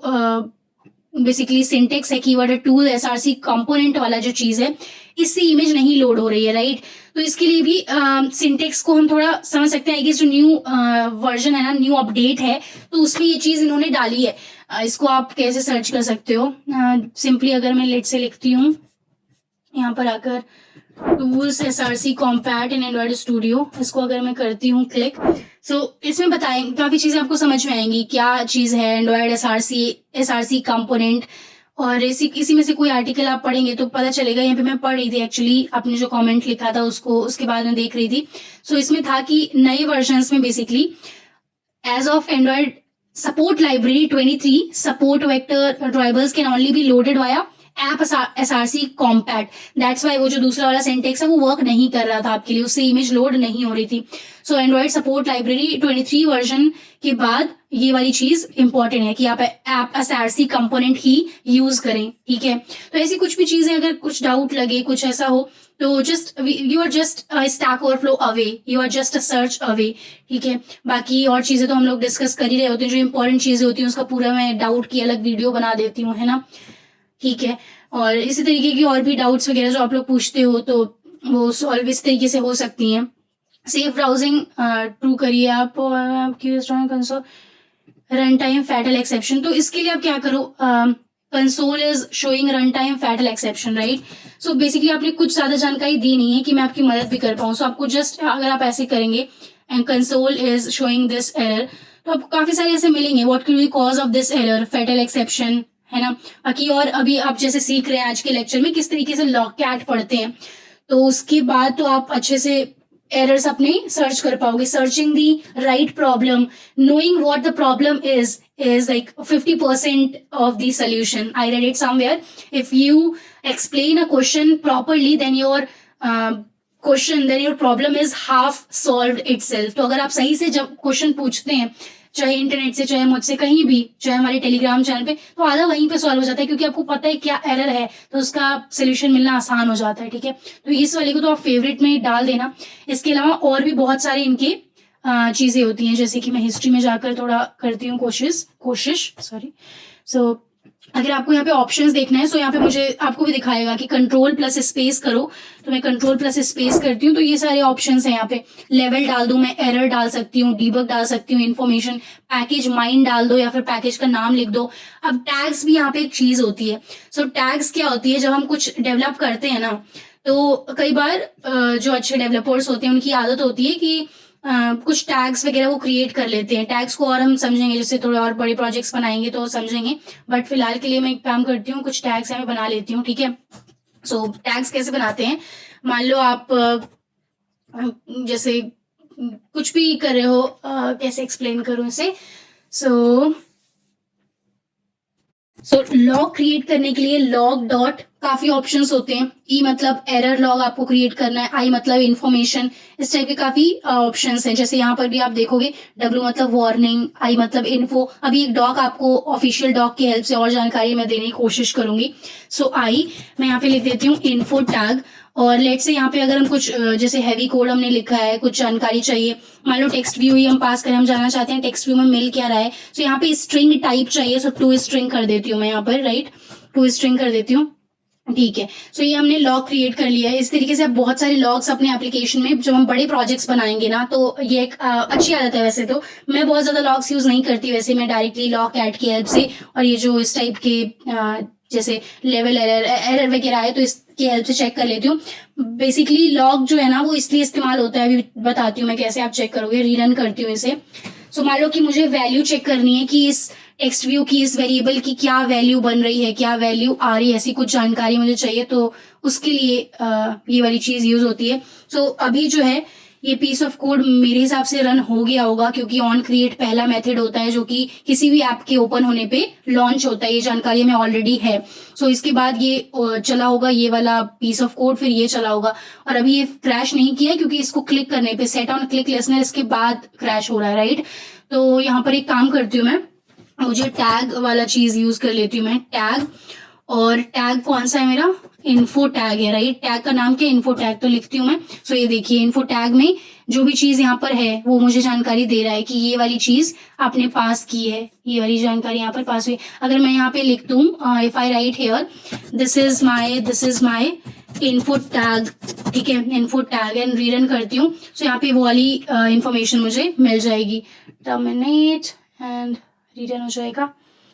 बेसिकली सिंटेक्स है, कीवर्ड है टूल एसआरसी कंपोनेंट वाला जो चीज है, इससे इमेज नहीं लोड हो रही है, राइट। तो इसके लिए भी सिंटेक्स को हम थोड़ा समझ सकते हैं कि जो न्यू वर्जन है ना, न्यू अपडेट है, तो उसमें ये चीज इन्होंने डाली है। इसको आप कैसे सर्च कर सकते हो, सिंपली अगर मैं लेट से लिखती हूँ यहाँ पर आकर, टूल्स एसआरसी कॉम्पैक्ट इन एंड्रॉइड स्टूडियो, इसको अगर मैं करती हूँ क्लिक, सो इसमें बताएं, काफी चीजें आपको समझ में आएंगी क्या चीज है एंड्रॉइड एसआरसी कंपोनेंट। और इसी में से कोई आर्टिकल आप पढ़ेंगे तो पता चलेगा। यहाँ पे मैं पढ़ रही थी एक्चुअली, आपने जो कमेंट लिखा था उसको, उसके बाद में देख रही थी। सो इसमें था कि नए वर्जन्स में basically as of Android support library 23, support vector drivers can only be loaded via app SRC compat. That's why वो जो दूसरा वाला सिंटेक्स है वो वर्क नहीं कर रहा था आपके लिए, उससे इमेज लोड नहीं हो रही थी। सो एंड्रॉइड सपोर्ट लाइब्रेरी 23 वर्जन के बाद ये वाली चीज इंपॉर्टेंट है कि आप ऐप एसआरसी कंपोनेंट ही यूज करें, ठीक है। तो ऐसी कुछ भी चीजें, अगर कुछ डाउट लगे, कुछ ऐसा हो, तो just you are just stack overflow away, you are just a search away, ठीक है। बाकी और चीजें तो हम लोग डिस्कस कर ही रहे होते हैं, जो इंपॉर्टेंट चीजें होती हैं उसका पूरा मैं डाउट की अलग वीडियो बना देती हूँ, है ना, ठीक है। और इसी तरीके की और भी डाउट्स वगैरह जो आप लोग पूछते हो, तो वो सॉल्व इस तरीके से हो सकती हैं। सेफ ब्राउजिंग ट्रू करिए आप, और आपकी console run time fatal exception, तो इसके लिए आप क्या करो, console is showing run time fatal exception, right. So basically आपने कुछ ज्यादा जानकारी दी नहीं है कि मैं आपकी मदद भी कर पाऊँ। सो आपको जस्ट अगर आप ऐसे करेंगे and console is showing this error, तो आपको काफी सारे ऐसे मिलेंगे, what could be cause of this error, fatal exception, है ना। बाकी और अभी आप जैसे सीख रहे हैं आज के लेक्चर में किस तरीके से लॉककैट पढ़ते हैं, तो उसके बाद तो आप अच्छे से एरर्स अपने सर्च कर पाओगे। Searching the right problem, knowing what the problem is like 50% of the solution. I read it somewhere. If you explain a question properly, then your problem is half solved itself. तो अगर आप सही से जब question पूछते हैं, चाहे internet से, चाहे मुझसे, कहीं भी, चाहे हमारे टेलीग्राम चैनल पे, तो आधा वहीं पे सॉल्व हो जाता है, क्योंकि आपको पता है क्या एरर है, तो उसका सोल्यूशन मिलना आसान हो जाता है, ठीक है। तो इस वाले को तो आप फेवरेट में डाल देना। इसके अलावा और भी बहुत सारे इनके चीजें होती हैं, जैसे कि मैं हिस्ट्री में जाकर थोड़ा करती हूँ कोशिश सॉरी। सो अगर आपको यहाँ पे ऑप्शंस देखना है, सो यहाँ पे मुझे आपको भी दिखाएगा कि कंट्रोल प्लस स्पेस करो, तो मैं कंट्रोल प्लस स्पेस करती हूँ, तो ये सारे ऑप्शंस हैं यहाँ पे। लेवल डाल दूं मैं, एरर डाल सकती हूँ, डीबग डाल सकती हूँ, इन्फॉर्मेशन, पैकेज माइन डाल दो, या फिर पैकेज का नाम लिख दो। अब टैग्स भी यहाँ पे एक चीज होती है। सो टैग्स क्या होती है, जब हम कुछ डेवलप करते हैं ना, तो कई बार जो अच्छे डेवलपर्स होते हैं उनकी आदत होती है कि कुछ टैग्स वगैरह वो क्रिएट कर लेते हैं। टैग्स को और हम समझेंगे, जैसे थोड़े और बड़े प्रोजेक्ट्स बनाएंगे तो समझेंगे, बट फिलहाल के लिए मैं एक काम करती हूँ, कुछ टैग्स मैं बना लेती हूँ, ठीक है। सो टैग्स कैसे बनाते हैं, मान लो आप जैसे कुछ भी कर रहे हो, कैसे एक्सप्लेन करूँ इसे। सो सो लॉग क्रिएट करने के लिए लॉग डॉट काफी ऑप्शंस होते हैं। ई मतलब एरर लॉग आपको क्रिएट करना है, आई मतलब इन्फॉर्मेशन, इस टाइप के काफी ऑप्शंस हैं। जैसे यहाँ पर भी आप देखोगे डब्ल्यू मतलब वार्निंग, आई मतलब इन्फो। अभी एक डॉक आपको ऑफिशियल डॉक की हेल्प से और जानकारी मैं देने की कोशिश करूंगी। सो आई मैं यहाँ पे लिख देती हूँ इन्फो टैग। और लेट से यहाँ पे अगर हम कुछ जैसे हैवी कोड हमने लिखा है, कुछ जानकारी चाहिए, मान लो टेक्स्ट व्यू ही हम पास करें, हम जानना चाहते हैं टेक्स्ट व्यू में मिल क्या रहा है। सो यहाँ पे स्ट्रिंग टाइप चाहिए, सो टू स्ट्रिंग कर देती हूँ मैं यहाँ पर, राइट, टू स्ट्रिंग कर देती हूँ। ठीक है, सो ये हमने लॉग क्रिएट कर लिया है। इस तरीके से आप बहुत सारे लॉग्स अपने एप्लीकेशन में, जब हम बड़े प्रोजेक्ट्स बनाएंगे ना, तो ये एक अच्छी आदत है। वैसे तो मैं बहुत ज्यादा लॉग्स यूज नहीं करती, वैसे मैं डायरेक्टली लॉग कैट की हेल्प से, और ये जो इस टाइप के जैसे लेवल एरर वगैरह है तो इसकी हेल्प से चेक कर लेती हूँ। बेसिकली लॉग जो है ना वो इसलिए इस्तेमाल होता है, अभी बताती हूँ मैं कैसे आप चेक करोगे। रीरन करती हूँ इसे। सो मान लो कि मुझे वैल्यू चेक करनी है कि इस टेक्स्ट व्यू की, इस वेरिएबल की क्या वैल्यू बन रही है, क्या वैल्यू आ रही है, ऐसी कुछ जानकारी मुझे चाहिए, तो उसके लिए ये वाली चीज यूज होती है। सो अभी जो है ये पीस ऑफ कोड मेरे हिसाब से रन हो गया होगा, क्योंकि ऑन क्रिएट पहला मेथड होता है जो कि किसी भी ऐप के ओपन होने पे लॉन्च होता है। ये जानकारी हमें ऑलरेडी है। सो इसके बाद ये चला होगा ये वाला पीस ऑफ कोड, फिर ये चला होगा। और अभी ये क्रैश नहीं किया है क्योंकि इसको क्लिक करने पे सेट ऑन क्लिक लिसनर इसके बाद क्रैश हो रहा है, राइट। तो यहाँ पर एक काम करती हूँ मैं, मुझे टैग वाला चीज यूज कर लेती हूँ मैं, टैग। और टैग कौन सा है मेरा, इन्फो टैग है, राइट। टैग का नाम क्या है, इन्फो टैग, तो लिखती हूँ मैं। सो ये देखिए इन्फो टैग में जो भी चीज यहाँ पर है वो मुझे जानकारी दे रहा है कि ये वाली चीज आपने पास की है, ये वाली जानकारी यहाँ पर पास हुई। अगर मैं यहाँ पे लिख दूँ, if I right here this is my info tag, ठीक है, इन्फो टैग, एंड रीरन करती हूँ। सो यहाँ पे वो वाली इंफॉर्मेशन मुझे मिल जाएगी। टर्मिनेट एंड रीरन हो जाएगा।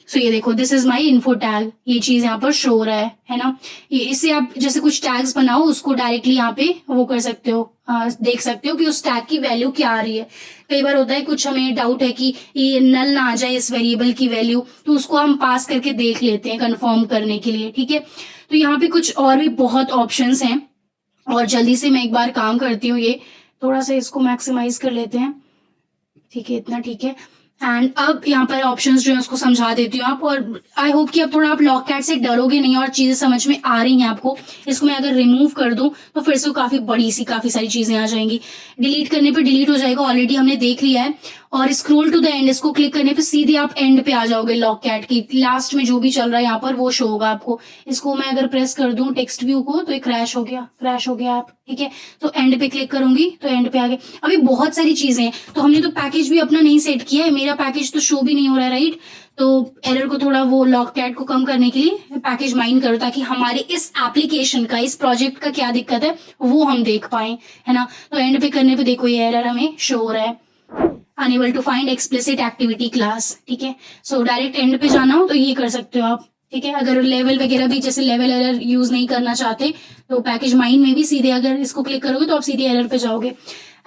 सो ये देखो this is my info tag, ये चीज यहाँ पर शो हो रहा है ना। ये इससे आप जैसे कुछ टैग्स बनाओ उसको डायरेक्टली यहाँ पे वो कर सकते हो, देख सकते हो कि उस टैग की वैल्यू क्या आ रही है। कई बार होता है कुछ हमें डाउट है कि ये नल ना आ जाए इस वेरिएबल की वैल्यू, तो उसको हम पास करके देख लेते हैं कंफर्म करने के लिए, ठीक है। तो यहाँ पे कुछ और भी बहुत ऑप्शंस हैं, और जल्दी से मैं एक बार काम करती हूँ। ये थोड़ा सा इसको मैक्सिमाइज कर लेते हैं, ठीक है, इतना ठीक है। एंड अब यहाँ पर ऑप्शंस जो है उसको समझा देती हूँ आप, और आई होप कि अब थोड़ा आप लॉग कैट से डरोगे नहीं और चीजें समझ में आ रही हैं आपको। इसको मैं अगर रिमूव कर दूं तो फिर से काफी बड़ी सी काफी सारी चीजें आ जाएंगी। डिलीट करने पे डिलीट हो जाएगा, ऑलरेडी हमने देख लिया है। और स्क्रोल टू द एंड, इसको क्लिक करने पे सीधे आप एंड पे आ जाओगे। लॉग कैट की लास्ट में जो भी चल रहा है यहाँ पर वो शो होगा आपको। इसको मैं अगर प्रेस कर दूं टेक्स्ट व्यू को तो ये क्रैश हो गया आप, ठीक है। तो एंड पे क्लिक करूंगी तो एंड पे आ गए। अभी बहुत सारी चीजें हैं, तो हमने तो पैकेज भी अपना नहीं सेट किया है, मेरा पैकेज तो शो भी नहीं हो रहा है, राइट। तो एरर को थोड़ा वो लॉग कैट को कम करने के लिए पैकेज माइन करो, ताकि हमारे इस एप्लीकेशन का, इस प्रोजेक्ट का क्या दिक्कत है वो हम देख पाए, है ना। तो एंड पे करने पे देखो ये एरर हमें शो हो रहा है, unable to find explicit activity class, ठीक है। सो डायरेक्ट एंड पे जाना हो तो ये कर सकते हो आप, ठीक है। अगर लेवल वगैरह भी, जैसे लेवल एरर यूज नहीं करना चाहते तो पैकेज माइन में भी सीधे अगर इसको क्लिक करोगे तो आप सीधे एरर पे जाओगे।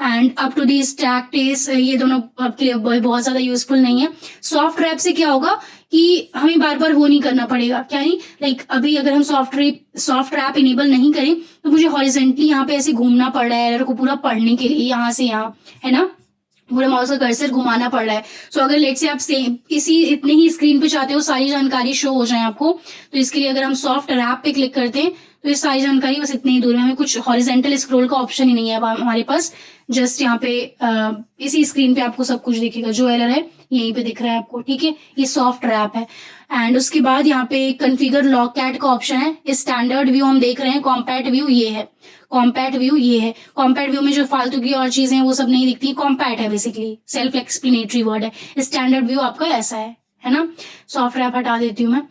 And up to the stack test, ये दोनों आपके लिए बहुत ज्यादा यूजफुल नहीं है। सॉफ्ट रैप से क्या होगा कि हमें बार बार वो नहीं करना पड़ेगा, क्या नहीं, लाइक अभी अगर हम सॉफ्ट रैप इनेबल नहीं करें तो मुझे हॉरिजेंटली यहाँ पे ऐसे घूमना पड़ रहा है एरर को पूरा पढ़ने के लिए, यहाँ से यहाँ, है ना, पूरा माउस का कर्सर घुमाना पड़ रहा है। सो अगर लेट से आप सेम इतने ही स्क्रीन पे चाहते हो सारी जानकारी शो हो जाए आपको, तो इसके लिए अगर हम सॉफ्ट रैप पे क्लिक करते हैं तो ये सारी जानकारी बस इतनी ही दूर है। हमें कुछ हॉरिजेंटल स्क्रॉल का ऑप्शन ही नहीं है हमारे पास। जस्ट यहाँ पे इसी स्क्रीन पे आपको सब कुछ दिखेगा, जो एरर है यहीं पे दिख रहा है आपको, ठीक है। ये सॉफ्ट रैप है। एंड उसके बाद यहाँ पे कॉन्फ़िगर लॉग कैट का ऑप्शन है। स्टैंडर्ड व्यू हम देख रहे हैं, कॉम्पैक्ट व्यू ये है, कॉम्पैक्ट व्यू ये है। कॉम्पैक्ट व्यू में जो फालतू की और चीजें वो सब नहीं दिखती, कॉम्पैक्ट है, बेसिकली सेल्फ एक्सप्लेनेटरी वर्ड है। स्टैंडर्ड व्यू आपका ऐसा है ना। सॉफ्ट रैप हटा देती हूँ मैं,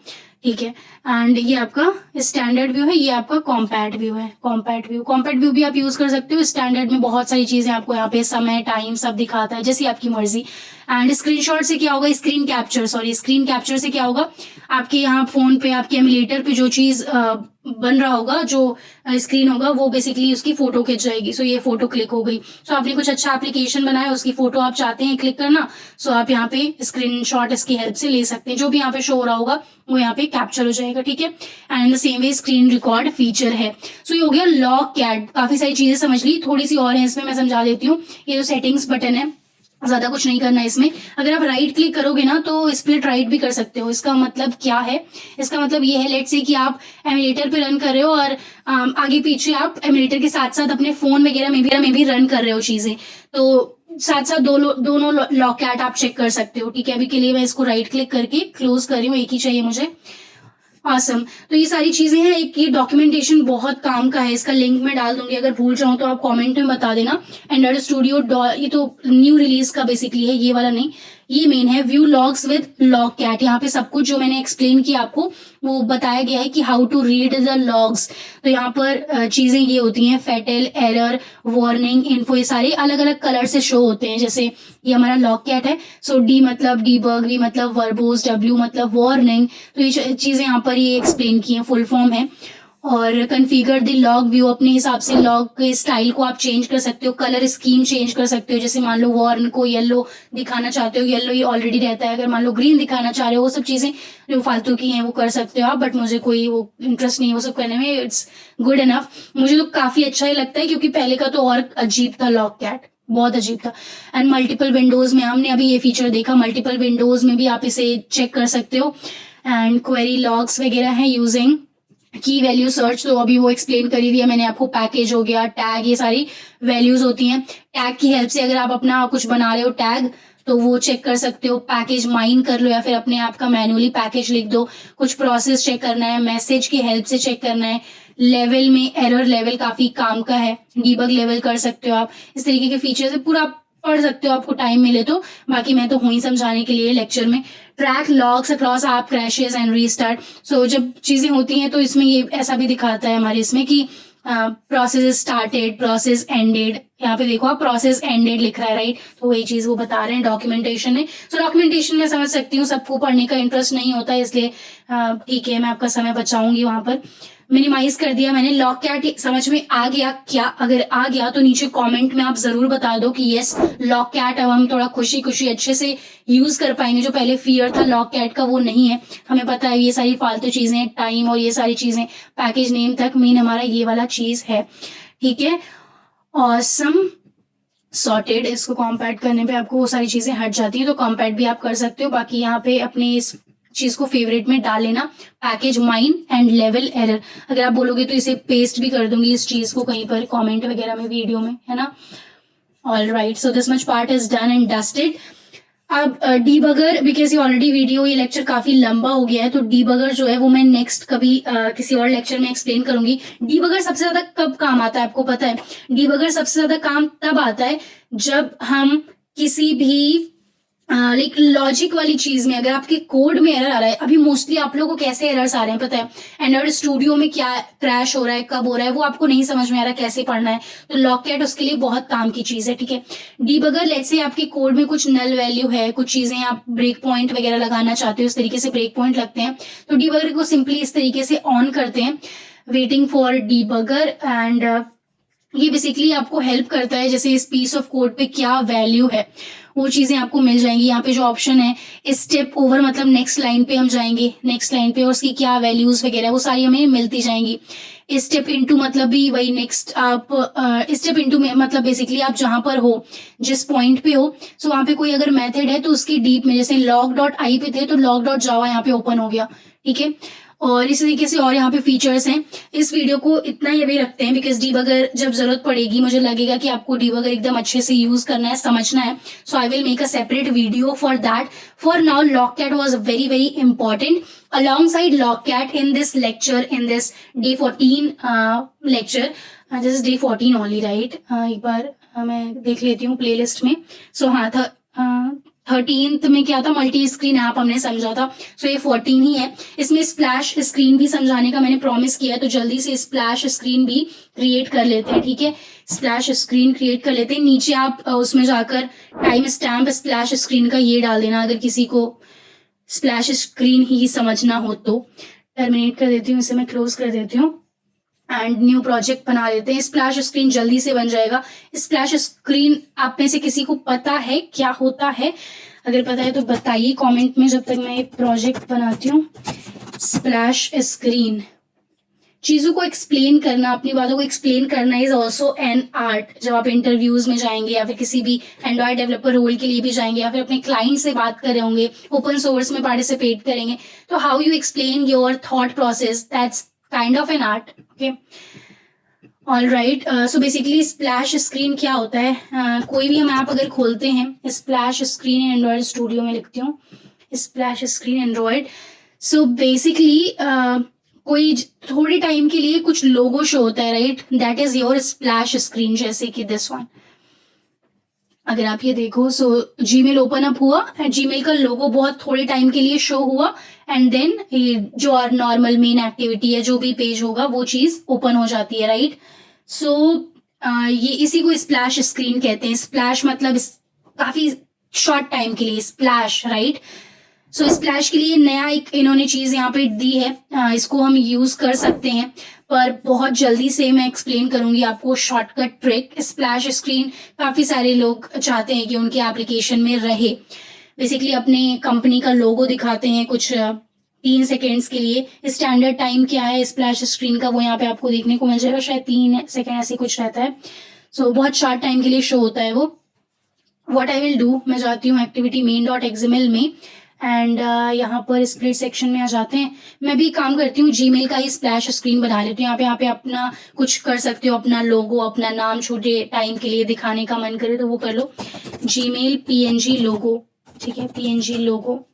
ठीक है। एंड ये आपका स्टैंडर्ड व्यू है, ये आपका कॉम्पैक्ट व्यू है। कॉम्पैक्ट व्यू भी आप यूज कर सकते हो। स्टैंडर्ड में बहुत सारी चीजें आपको यहाँ पे समय, टाइम सब दिखाता है, जैसी आपकी मर्जी। एंड स्क्रीनशॉट से क्या होगा, स्क्रीन कैप्चर से क्या होगा, आपके यहाँ फोन पे, आपके एमुलेटर पे जो चीज बन रहा होगा, जो स्क्रीन होगा, वो बेसिकली उसकी फोटो खिंच जाएगी। सो ये फोटो क्लिक हो गई। सो आपने कुछ अच्छा एप्लीकेशन बनाया, उसकी फोटो आप चाहते हैं क्लिक करना, सो आप यहाँ पे स्क्रीनशॉट इसकी हेल्प से ले सकते हैं। जो भी यहाँ पे शो हो रहा होगा वो यहाँ पे कैप्चर हो जाएगा, ठीक है। And in the same way screen record feature है। सो ये हो गया लॉग कैट। काफी सारी चीजें समझ ली, थोड़ी सी और है इसमें, मैं समझा देती हूँ। ये जो सेटिंग्स बटन है, ज्यादा कुछ नहीं करना है इसमें। अगर आप राइट क्लिक करोगे ना तो स्प्लिट राइट भी कर सकते हो। इसका मतलब क्या है, इसका मतलब ये है, लेट्स से कि आप एमुलेटर पे रन कर रहे हो और आगे पीछे आप एमुलेटर के साथ साथ अपने फोन वगैरह में भी रन कर रहे हो चीजें, तो साथ साथ दोनों लॉक कैट आप चेक कर सकते हो। ठीक है, अभी के लिए मैं इसको राइट क्लिक करके क्लोज कर रही हूँ, एक ही चाहिए मुझे। awesome। तो ये सारी चीजें हैं। एक ये डॉक्यूमेंटेशन बहुत काम का है, इसका लिंक मैं डाल दूंगी, अगर भूल जाऊं तो आप कमेंट में बता देना। एंड्रॉइड स्टूडियो, ये तो न्यू रिलीज का बेसिकली है, ये वाला नहीं, ये मेन है। View logs with logcat, यहाँ पे सब कुछ जो मैंने एक्सप्लेन किया आपको वो बताया गया है कि how to read the logs. तो यहाँ पर चीजें ये होती हैं, फेटल, एरर, वार्निंग, इन्फो, ये सारे अलग अलग कलर से शो होते हैं। जैसे ये हमारा लॉग कैट है, सो डी मतलब डीबग, वी मतलब वर्बोस, डब्ल्यू मतलब वार्निंग। तो ये चीजें यहाँ पर ये एक्सप्लेन की हैं, फुल फॉर्म है। और कन्फिगर द लॉग व्यू, अपने हिसाब से लॉग के स्टाइल को आप चेंज कर सकते हो, कलर स्कीम चेंज कर सकते हो। जैसे मान लो वार्न को येलो दिखाना चाहते हो, येलो ये ऑलरेडी रहता है, अगर मान लो ग्रीन दिखाना चाह रहे हो, वो सब चीजें जो फालतू की हैं वो कर सकते हो आप, बट मुझे कोई वो इंटरेस्ट नहीं है वो सब करने में, इट्स गुड इनफ। मुझे तो काफी अच्छा ही लगता है, क्योंकि पहले का तो और अजीब था लॉग कैट, बहुत अजीब था। एंड मल्टीपल विंडोज में हमने अभी ये फीचर देखा, मल्टीपल विंडोज में भी आप इसे चेक कर सकते हो। एंड क्वेरी लॉग्स वगैरह है यूजिंग की वैल्यू सर्च, तो अभी वो एक्सप्लेन करी दिया मैंने आपको। पैकेज हो गया, टैग, ये सारी वैल्यूज होती हैं। टैग की हेल्प से अगर आप अपना कुछ बना रहे हो टैग, तो वो चेक कर सकते हो। पैकेज माइन कर लो या फिर अपने आप का मैनुअली पैकेज लिख दो। कुछ प्रोसेस चेक करना है, मैसेज की हेल्प से चेक करना है। लेवल में एरर लेवल काफी काम का है, डीबग लेवल कर सकते हो आप। इस तरीके के फीचर्स है, पूरा पढ़ सकते हो आपको टाइम मिले तो, बाकी मैं तो हूं ही समझाने के लिए लेक्चर में। Track logs across app crashes and restart, so जब चीजें होती हैं तो इसमें ये ऐसा भी दिखाता है हमारे इसमें कि प्रोसेस स्टार्टेड, प्रोसेस एंडेड। यहाँ पे देखो आप, प्रोसेस एंडेड लिख रहा है, राइट, तो वही चीज वो बता रहे हैं डॉक्यूमेंटेशन में। सो डॉक्यूमेंटेशन में समझ सकती हूँ, सबको पढ़ने का इंटरेस्ट नहीं होता, इसलिए ठीक है, मैं आपका समय बचाऊंगी वहां पर। मिनिमाइज कर दिया मैंने। लॉग कैट समझ में आ गया क्या? अगर आ गया तो नीचे कमेंट में आप जरूर बता दो कि यस लॉग कैट अब हम थोड़ा खुशी खुशी अच्छे से यूज कर पाएंगे। जो पहले फियर था लॉग कैट का वो नहीं है, हमें पता है ये सारी फालतू चीजें, टाइम और ये सारी चीजें, पैकेज नेम तक मेन हमारा ये वाला चीज है। ठीक है, ऑसम, सॉर्टेड। इसको कॉम्पैक्ट करने पे आपको वो सारी चीजें हट जाती हैं, तो कॉम्पैक्ट भी आप कर सकते हो। बाकी यहाँ पे अपने इस चीज को फेवरेट में डाल लेना, package mine and level error. अगर आप बोलोगे तो इसे पेस्ट भी कर दूंगी इस चीज को कहीं पर कमेंट वगैरह में, वीडियो में, है ना। All right, so this much part is done and dusted. अब डीबगर, बिकॉज ये ऑलरेडी वीडियो, ये लेक्चर काफी लंबा हो गया है, तो डीबगर जो है वो मैं नेक्स्ट कभी किसी और लेक्चर में एक्सप्लेन करूंगी। डीबगर सबसे ज्यादा कब काम आता है आपको पता है? डीबगर सबसे ज्यादा काम तब आता है जब हम किसी भी लाइक लॉजिक वाली चीज में, अगर आपके कोड में एरर आ रहा है। अभी मोस्टली आप लोगों को कैसे एरर्स आ रहे हैं पता है? एंड्रॉइड स्टूडियो में क्या क्रैश हो रहा है, कब हो रहा है, वो आपको नहीं समझ में आ रहा कैसे पढ़ना है, तो लॉग कैट उसके लिए बहुत काम की चीज है। ठीक है, डीबगर, लेट्स से आपके कोड में कुछ नल वैल्यू है, कुछ चीजें आप ब्रेक पॉइंट वगैरह लगाना चाहते हो, इस तरीके से ब्रेक पॉइंट लगते हैं, तो डीबगर को सिंपली इस तरीके से ऑन करते हैं, वेटिंग फॉर डीबगर। एंड ये बेसिकली आपको हेल्प करता है, जैसे इस पीस ऑफ कोड पे क्या वैल्यू है वो चीजें आपको मिल जाएंगी। यहाँ पे जो ऑप्शन है स्टेप ओवर, मतलब नेक्स्ट लाइन पे हम जाएंगे, नेक्स्ट लाइन पे और उसकी क्या वैल्यूज वगैरह वो सारी हमें मिलती जाएंगी। स्टेप इनटू मतलब भी वही नेक्स्ट, आप स्टेप इनटू में मतलब बेसिकली आप जहां पर हो, जिस पॉइंट पे हो, सो वहां पे कोई अगर मेथड है तो उसकी डीप में, जैसे लॉग डॉट आई पे थे तो लॉग डॉट जावा यहाँ पे ओपन हो गया। ठीक है, और इस तरीके से और यहाँ पे फीचर्स हैं। इस वीडियो को इतना ही अभी रखते हैं, बिकॉज डीबगर जब जरूरत पड़ेगी, मुझे लगेगा कि आपको डीबगर एकदम अच्छे से यूज करना है, समझना है, so I will make a separate video for that. For now logcat was very very important alongside logcat in this lecture, in this day 14 lecture. This is day 14 only, right? एक बार मैं देख लेती हूँ playlist में। सो हाँ था 13th में क्या था, मल्टी स्क्रीन ऐप हमने समझा था, सो ये 14 ही है। इसमें स्प्लैश स्क्रीन भी समझाने का मैंने प्रॉमिस किया है, तो जल्दी से स्प्लैश स्क्रीन भी क्रिएट कर लेते हैं। ठीक है, स्प्लैश स्क्रीन क्रिएट कर लेते हैं। नीचे आप उसमें जाकर टाइम स्टैम्प स्प्लैश स्क्रीन का ये डाल देना, अगर किसी को स्प्लैश स्क्रीन ही समझना हो तो। टर्मिनेट कर देती हूँ इसे, मैं क्लोज कर देती हूँ एंड न्यू प्रोजेक्ट बना लेते हैं। स्प्लैश स्क्रीन जल्दी से बन जाएगा। स्प्लैश स्क्रीन आप में से किसी को पता है क्या होता है? अगर पता है तो बताइए कमेंट में, जब तक मैं एक प्रोजेक्ट बनाती हूँ। स्प्लैश स्क्रीन चीज़ों को एक्सप्लेन करना, अपनी बातों को एक्सप्लेन करना इज ऑल्सो एन आर्ट। जब आप इंटरव्यूज में जाएंगे या फिर किसी भी एंड्रॉयड डेवलपर रोल के लिए भी जाएंगे या फिर अपने क्लाइंट से बात कर रहे होंगे, ओपन सोर्स में पार्टिसिपेट करेंगे, तो how you explain your thought process, that's kind of an art. Okay, all right. So basically splash screen क्या होता है? कोई भी हम ऐप अगर खोलते हैं, स्प्लैश स्क्रीन एंड्रॉयड स्टूडियो में लिखती हूँ, splash screen Android. So basically कोई थोड़े टाइम के लिए कुछ लोगो शो होता है, right, that is your splash screen, जैसे कि दिस वन। अगर आप ये देखो, सो जीमेल ओपन अप हुआ एंड जीमेल का लोगो बहुत थोड़े टाइम के लिए शो हुआ एंड देन जो नॉर्मल मेन एक्टिविटी है, जो भी पेज होगा वो चीज ओपन हो जाती है, राइट। सो ये इसी को स्प्लैश स्क्रीन कहते हैं। स्प्लैश मतलब काफी शॉर्ट टाइम के लिए स्प्लैश, राइट। सो स्प्लैश के लिए नया एक इन्होंने चीज यहाँ पे दी है, इसको हम यूज कर सकते हैं, पर बहुत जल्दी से मैं एक्सप्लेन करूंगी आपको शॉर्टकट ट्रिक। स्प्लैश स्क्रीन काफी सारे लोग चाहते हैं कि उनके एप्लीकेशन में रहे। बेसिकली अपने कंपनी का लोगो दिखाते हैं कुछ 3 सेकेंड्स के लिए। स्टैंडर्ड टाइम क्या है स्प्लैश स्क्रीन का, वो यहाँ पे आपको देखने को मिल जाएगा, शायद 3 सेकेंड ऐसे कुछ रहता है। सो बहुत शॉर्ट टाइम के लिए शो होता है वो। व्हाट आई विल डू, मैं जाती हूँ एक्टिविटी main.xml में एंड यहाँ पर स्प्लिट सेक्शन में आ जाते हैं। मैं भी काम करती हूँ, जीमेल का ही स्प्लैश स्क्रीन बना लेती हूँ। यहाँ पे अपना कुछ कर सकते हो, अपना लोगो, अपना नाम छोटे टाइम के लिए दिखाने का मन करे तो वो कर लो। जीमेल PNG लोगो, ठीक है, PNG लोगो।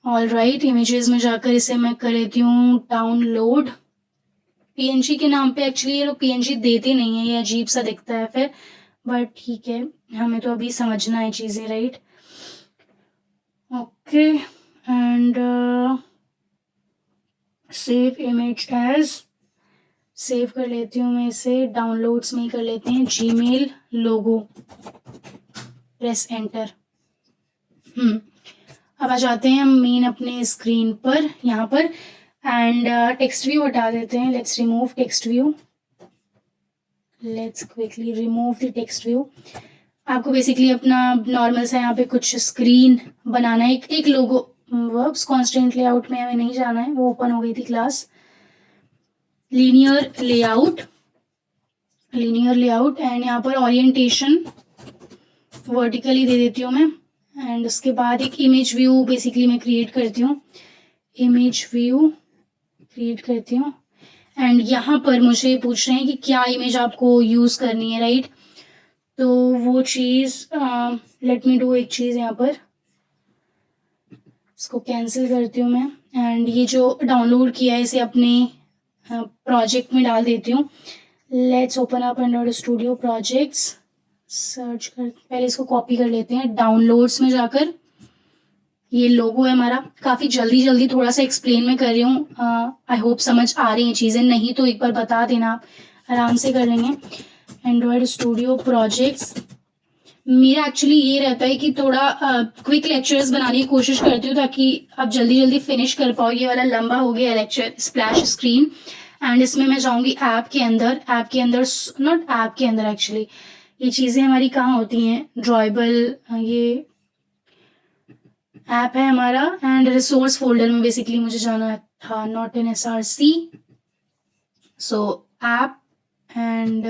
ऑल राइट, इमेजेस में जाकर इसे मैं कर लेती हूँ डाउनलोड। PNG के नाम पे एक्चुअली ये लोग PNG देते नहीं है, ये अजीब सा दिखता है फिर, बट ठीक है, हमें तो अभी समझना है चीज़ें, right. Okay, and save image as, save कर लेती हूँ मैं इसे, डाउनलोड्स में ही कर लेते हैं, जीमेल लोगो, प्रेस एंटर। अब आ जाते हैं हम मेन अपने स्क्रीन पर यहाँ पर एंड टेक्स्ट व्यू हटा देते हैं। Let's remove text view, let's quickly remove the text view. आपको बेसिकली अपना नॉर्मल सा यहाँ पे कुछ स्क्रीन बनाना है, एक लोगो। वर्क्स कॉन्स्टेंट लेआउट में हमें नहीं जाना है, वो ओपन हो गई थी class. Linear layout, linear layout and यहाँ पर ओरिएंटेशन वर्टिकली दे देती हूँ मैं एंड उसके बाद एक इमेज व्यू बेसिकली मैं क्रिएट करती हूँ, इमेज व्यू क्रिएट करती हूँ एंड यहाँ पर मुझे पूछ रहे हैं कि क्या इमेज आपको यूज़ करनी है, राइट। तो वो चीज़ लेट मी डू एक चीज़, यहाँ पर इसको कैंसिल करती हूँ मैं एंड ये जो डाउनलोड किया है इसे अपने प्रोजेक्ट में डाल देती हूँ। Let's open up Android studio projects, search कर, पहले इसको कॉपी कर लेते हैं, डाउनलोड्स में जाकर ये लोगो है हमारा। काफ़ी जल्दी थोड़ा सा एक्सप्लेन मैं कर रही हूँ, आई होप समझ आ रही हैं चीज़ें, नहीं तो एक बार बता देना, आप आराम से कर लेंगे। एंड्रॉयड स्टूडियो प्रोजेक्ट्स, मेरा एक्चुअली ये रहता है कि थोड़ा क्विक लेक्चर्स बनाने की कोशिश करती हूँ ताकि आप जल्दी फिनिश कर पाओ। ये वाला लंबा हो गया लेक्चर स्प्लैश स्क्रीन एंड इसमें मैं जाऊँगी ऐप के अंदर, नॉट ऐप के अंदर एक्चुअली, ये चीज़ें हमारी कहाँ होती हैं, ड्रॉयबल, ये ऐप है हमारा एंड रिसोर्स फोल्डर में बेसिकली मुझे जाना था, not in SRC। So app and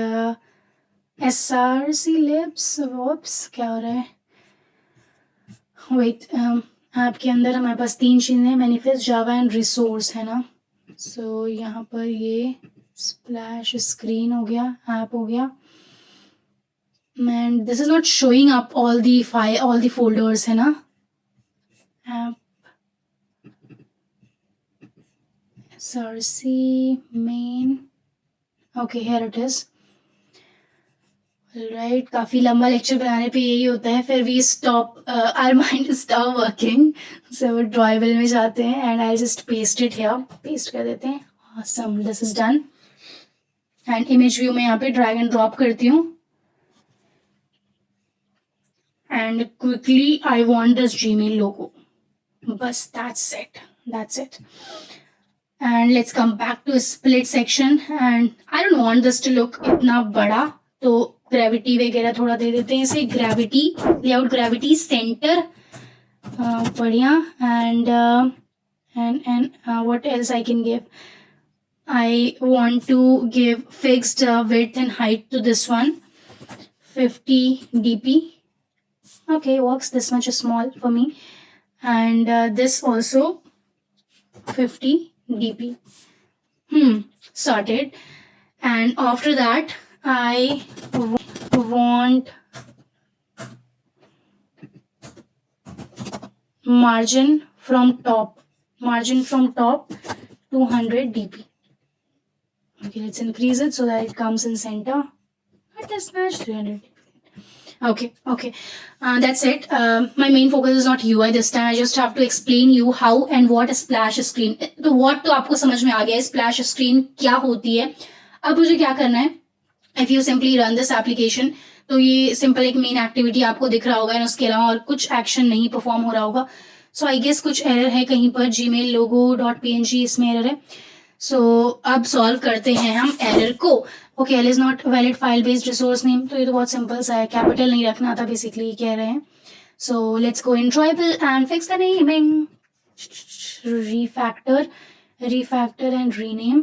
SRC libs, wasps क्या हो रहा है, वेट, ऐप के अंदर हमारे पास 3 चीज़ें, मैनिफेस्ट, जावा एंड रिसोर्स है ना। सो यहाँ पर ये स्प्लैश स्क्रीन हो गया, ऐप हो गया and this is not showing up all the folders है ना। App SRC main, okay here it is, right. काफ़ी लंबा लेक्चर बनाने पे यही होता है, फिर we stop, our mind stop working. So drawable में जाते हैं and I just paste it here, paste कर देते हैं, awesome, this is done and image view में यहाँ पे ड्रैग एंड ड्रॉप करती हूँ and quickly I want this Gmail logo, बस that's it and let's come back to split section and I don't want this to look इतना बड़ा, तो gravity वगैरह थोड़ा दे देते हैं इसे, ग्रेविटी लेआउट, ग्रेविटी सेंटर, बढ़िया and what else I can give, I want to give fixed width and height to this one, 50 dp. Okay, works. This much is small for me. And this also 50 dp. Sorted. And after that, I want margin from top 200 dp. Okay, let's increase it so that it comes in center. Let us match 300. Okay. That's it. My main focus is not UI this time. I just have to explain you how and what a splash screen. तो what तो आपको समझ में आ गया, splash screen क्या होती है. अब मुझे क्या करना है? If you simply run this application, तो ये सिंपल एक मेन एक्टिविटी आपको दिख रहा होगा और उसके अलावा और कुछ एक्शन नहीं परफॉर्म हो रहा होगा. सो आई गेस कुछ एरर है कहीं पर. Gmail logo.png इसमें एरर है. सो अब सॉल्व करते हैं हम एरर को. Okay, L is not valid file based resource name. तो ये तो बहुत सिंपल सा है, कैपिटल नहीं रखना था बेसिकली कह रहे हैं. So let's go in tribal and fix the naming. Refactor and rename.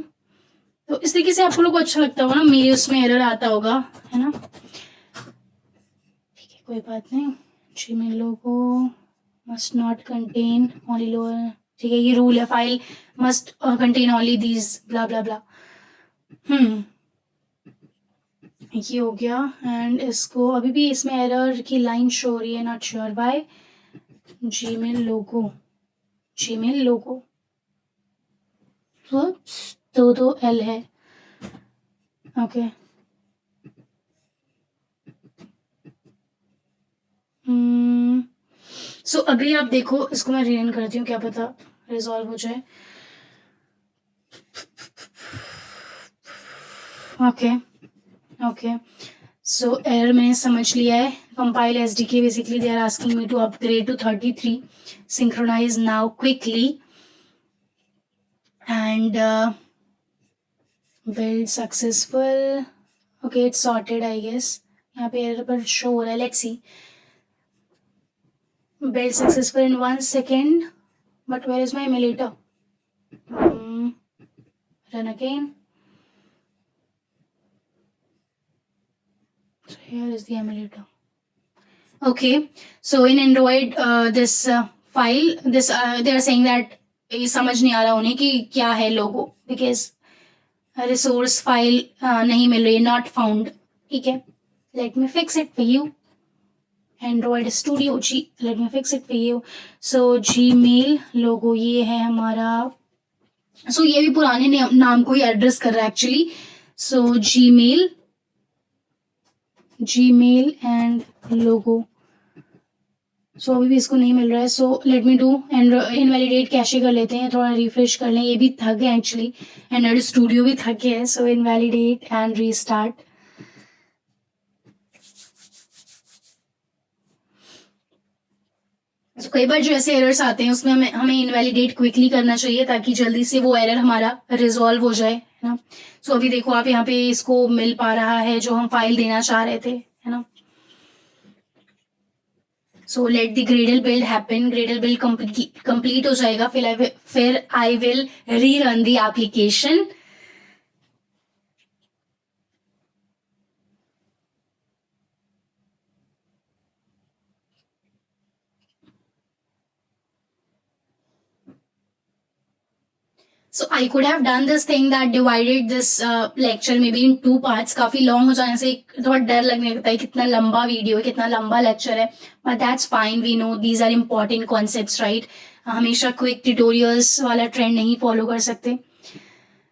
तो इस तरीके से आप लोगों को अच्छा लगता होगा ना. मेरे उसमें एरर आता होगा, है ना. ठीक है, कोई बात नहीं. Gmail logo must not contain only lower. ठीक है, ये रूल है. File must contain only these blah blah blah. ये हो गया. एंड इसको अभी भी इसमें एरर की लाइन शो हो रही है. Not sure why. Gmail logo तो एल है. ओके. सो अभी आप देखो, इसको मैं रीरन करती हूँ, क्या पता रिजॉल्व हो जाए. ओके. सो एरर मैंने समझ लिया है. Compile SDK, basically they are asking me to upgrade to 33. Synchronize now quickly and build successful. Okay, it's sorted I guess. यहाँ पे एरर पर शो हो रहा है. Let's see. Build successful in 1 second, but where is my emulator? Run again. So here is the emulator. Okay, so in Android, this file, they are saying that ये समझ नहीं आ रहा उन्हें कि क्या है लोगो, because resource file नहीं मिल रही है, not found. ठीक है, let me fix it for you. Android Studio let me fix it for you. So Gmail logo ये है हमारा. So ये भी पुराने नाम को ही एड्रेस कर रहा है actually. So Gmail and logo. So अभी भी इसको नहीं मिल रहा है. So let me do invalidate cache कर लेते हैं, थोड़ा रिफ्रेश कर लें. ये भी थक गए एक्चुअली. Android Studio भी थक गया है. So invalidate and restart. तो कई बार जो ऐसे एरर्स आते हैं उसमें हमें इनवैलिडेट क्विकली करना चाहिए ताकि जल्दी से वो एरर हमारा रिजॉल्व हो जाए, है ना. सो अभी देखो आप, यहाँ पे इसको मिल पा रहा है जो हम फाइल देना चाह रहे थे, है ना. So let the Gradle build happen. Gradle build complete हो जाएगा, फिर I will rerun the application. So I could have done this thing that divided this lecture maybe in 2 parts. काफी लॉन्ग हो जाने से थोड़ा डर लगने लगता है, कितना लंबा वीडियो है, कितना लंबा लेक्चर है. But that's fine, we know these are important concepts, right. हमेशा क्विक ट्यूटोरियल्स वाला ट्रेंड नहीं फॉलो कर सकते.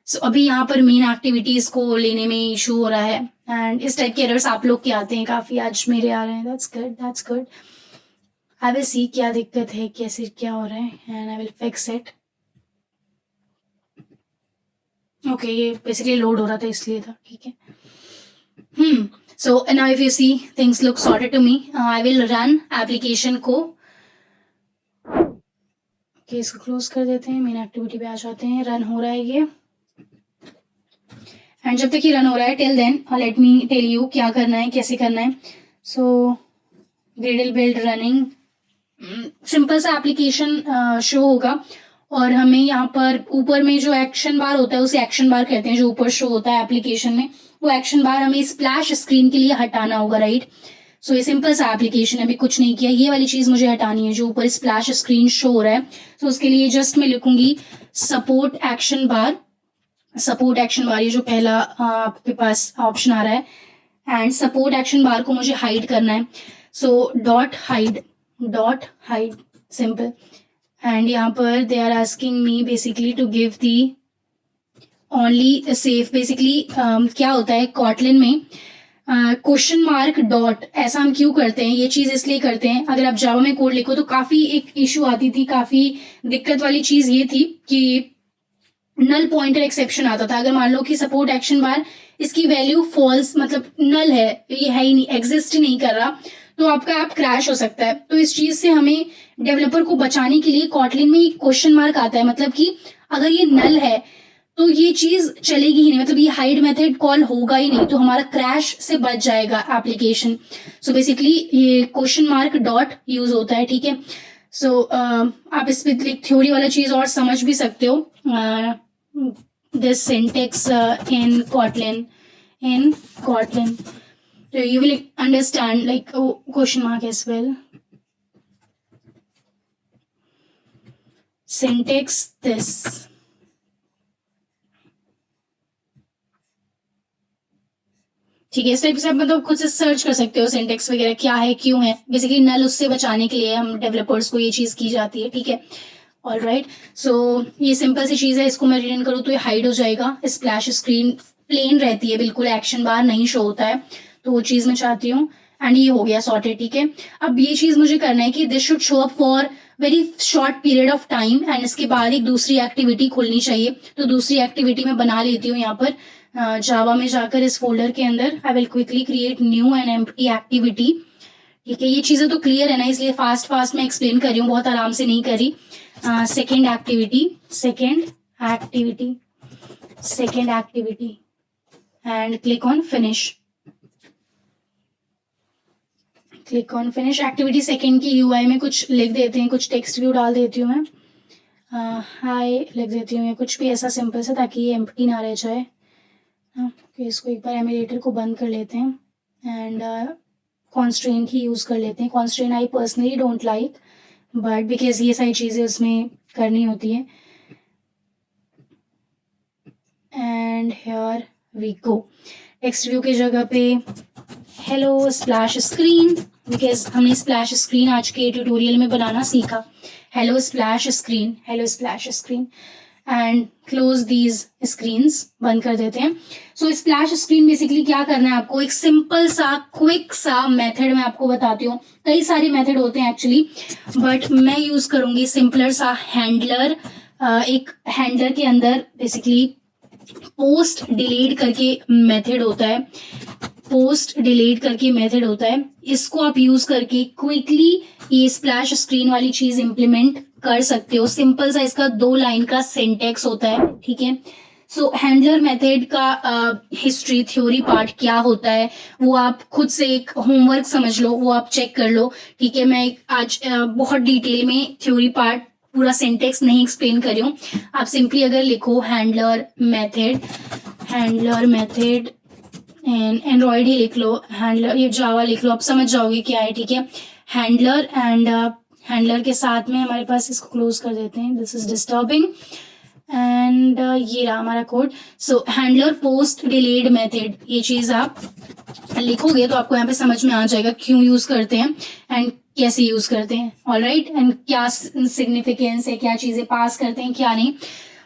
सो अभी यहाँ पर मेन एक्टिविटीज को लेने में इशू हो रहा है. एंड इस टाइप के एरर्स आप लोग के आते हैं काफी, आज मेरे आ रहे हैं. That's good. I will see क्या दिक्कत है, कैसे क्या हो रहा है, and I will fix it. Okay, ये बेसिकली लोड हो रहा था इसलिए था. ठीक है. So now if you see things look sorted to me, I will run application को. ओके, इसको क्लोज कर देते हैं, मेन एक्टिविटी पे आ जाते हैं. रन हो रहा है ये. एंड जब तक ये रन हो रहा है, till then let me tell you क्या करना है, कैसे करना है. So Gradle build running, simple सा एप्लीकेशन शो होगा और हमें यहाँ पर ऊपर में जो एक्शन बार होता है उसे एक्शन बार कहते हैं, जो ऊपर शो होता है एप्लीकेशन में, वो एक्शन बार हमें स्प्लैश स्क्रीन के लिए हटाना होगा, राइट। सो ये सिंपल सा एप्लीकेशन है, अभी कुछ नहीं किया, ये वाली चीज मुझे हटानी है जो ऊपर स्प्लैश स्क्रीन शो हो रहा है। तो उसके लिए जस्ट मैं लिखूंगी सपोर्ट एक्शन बार, सपोर्ट एक्शन बार, ये जो पहला आपके पास ऑप्शन आ रहा है, एंड सपोर्ट एक्शन बार को मुझे हाइड करना है। So dot hide simple, and यहाँ पर they are asking me basically to give the only safe. Basically क्या होता है कॉटलिन में क्वेश्चन मार्क डॉट ऐसा हम क्यों करते हैं, ये चीज इसलिए करते हैं, अगर आप जावा में कोड लिखो तो काफी एक इशू आती थी, काफी दिक्कत वाली चीज ये थी कि नल पॉइंटर एक्सेप्शन आता था। अगर मान लो कि सपोर्ट एक्शन बार इसकी वैल्यू फॉल्स मतलब नल है, ये है ही नहीं, एग्जिस्ट ही नहीं कर रहा, तो आपका ऐप क्रैश हो सकता है। तो इस चीज से हमें डेवलपर को बचाने के लिए कॉटलिन में एक क्वेश्चन मार्क आता है, मतलब कि अगर ये नल है तो ये चीज चलेगी ही नहीं, मतलब ये हाइड मेथड कॉल होगा ही नहीं, तो हमारा क्रैश से बच जाएगा एप्लीकेशन। सो बेसिकली ये क्वेश्चन मार्क डॉट यूज होता है, ठीक है। सो आप इस पे थ्योरी वाला चीज और समझ भी सकते हो, this syntax in Kotlin, so you will understand like question mark as well, syntax this, ठीक है। इस टाइप से आप मतलब खुद से सर्च कर सकते हो सिंटेक्स वगैरह क्या है क्यों है, बेसिकली नल उससे बचाने के लिए हम डेवलपर्स को ये चीज की जाती है, ठीक है। ऑल राइट, सो ये सिंपल सी चीज है, इसको मैं रिटर्न करूँ तो ये हाइड हो जाएगा, स्प्लैश स्क्रीन प्लेन रहती है बिल्कुल, एक्शन बार नहीं शो होता है, तो वो चीज मैं चाहती हूँ, एंड ये हो गया सॉर्टेड, ठीक है। अब ये चीज मुझे करना है कि this should show up for very short period of time, and इसके बाद एक दूसरी एक्टिविटी खुलनी चाहिए, तो दूसरी एक्टिविटी मैं बना लेती हूँ यहाँ पर जावा में जाकर इस फोल्डर के अंदर। I will quickly create new and empty activity, ठीक है। ये चीजें तो क्लियर है ना, इसलिए फास्ट मैं एक्सप्लेन कर रही हूँ, बहुत आराम से नहीं करी। Second activity and click on finish, activity second की यूआई में कुछ लिख देते हैं, कुछ टेक्स्ट व्यू डाल देती हूँ मैं, हाय लिख देती हूँ, कुछ भी ऐसा सिंपल सा, ताकि ये एम्प्टी ना रह जाए। तो इसको एक बार एमुलेटर को बंद कर लेते हैं, एंड कॉन्स्ट्रेंट ही यूज़ कर लेते हैं। Constraint I personally don't like, but because ये सारी चीज़ें उसमें करनी होती है, and here we go. Text view की जगह पे हेलो स्प्लैश स्क्रीन, बिकॉज हमने स्प्लैश स्क्रीन आज के ट्यूटोरियल में बनाना सीखा। Hello splash screen and close these screens, बंद कर देते हैं। सो स्प्लैश स्क्रीन बेसिकली क्या करना है आपको, एक सिंपल सा क्विक सा मेथड मैं आपको बताती हूँ, कई सारे मेथड होते हैं एक्चुअली, बट मैं यूज करूंगी सिंपलर सा हैंडलर। एक हैंडलर के अंदर बेसिकली पोस्ट डिलीट करके मेथड होता है, इसको आप यूज करके क्विकली ये स्प्लैश स्क्रीन वाली चीज इंप्लीमेंट कर सकते हो। सिंपल सा इसका 2 लाइन का सिंटेक्स होता है, ठीक है। सो हैंडलर मेथड का हिस्ट्री थ्योरी पार्ट क्या होता है वो आप खुद से एक होमवर्क समझ लो, वो आप चेक कर लो, ठीक है। मैं आज बहुत डिटेल में थ्योरी पार्ट पूरा सिंटेक्स नहीं एक्सप्लेन कर रही हूँ, आप सिंपली अगर लिखो हैंडलर मेथड एंड एंड्रॉइड ही लिख लो, हैंडलर ये जावा लिख लो, आप समझ जाओगे क्या है, ठीक है। हैंडलर एंड हैंडलर के साथ में हमारे पास, इसको क्लोज कर देते हैं, दिस इज डिस्टर्बिंग, एंड ये रहा हमारा कोड। सो हैंडलर पोस्ट डिलीट मेथड, ये चीज आप लिखोगे तो आपको यहाँ पे समझ में आ जाएगा क्यों यूज करते हैं एंड कैसे यूज करते हैं, ऑलराइट, एंड क्या सिग्निफिकेंस है, क्या चीजें पास करते हैं क्या नहीं,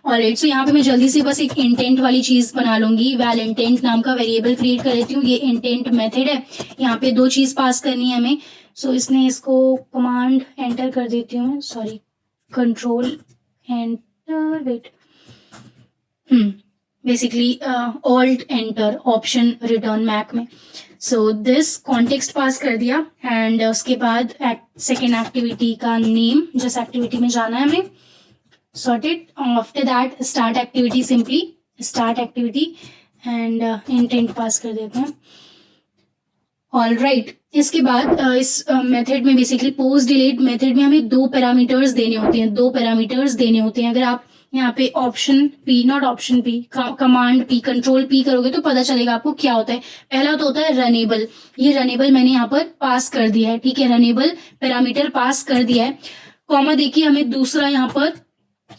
ऑलराइट। सो यहाँ पे मैं जल्दी से बस एक इंटेंट वाली चीज बना लूंगी, वैल इंटेंट नाम का वेरिएबल क्रिएट कर लेती हूँ। ये इंटेंट मेथड है, यहाँ पे 2 चीज पास करनी है हमें। सो इसने इसको कमांड एंटर कर देती हूँ, sorry control enter, wait, basically alt enter, option return Mac में। सो दिस कॉन्टेक्स्ट पास कर दिया, एंड उसके बाद सेकेंड एक्टिविटी का नेम, जिस एक्टिविटी में जाना है हमें, sorted. After that start activity, simply start activity, and intent pass कर देते हैं, ऑल राइट, इसके बाद इस मेथड में बेसिकली पोस्ट डिलीट मेथड में हमें 2 पैरामीटर्स देने होते हैं, 2 पैरामीटर्स देने होते हैं। अगर आप यहाँ पे option P, not option P, command P, control P करोगे तो पता चलेगा आपको क्या होता है। पहला तो होता है रनेबल, ये रनेबल मैंने यहाँ पर पास कर दिया है, ठीक है, रनेबल पैरामीटर पास कर दिया है। कॉमा देखिए हमें दूसरा यहाँ पर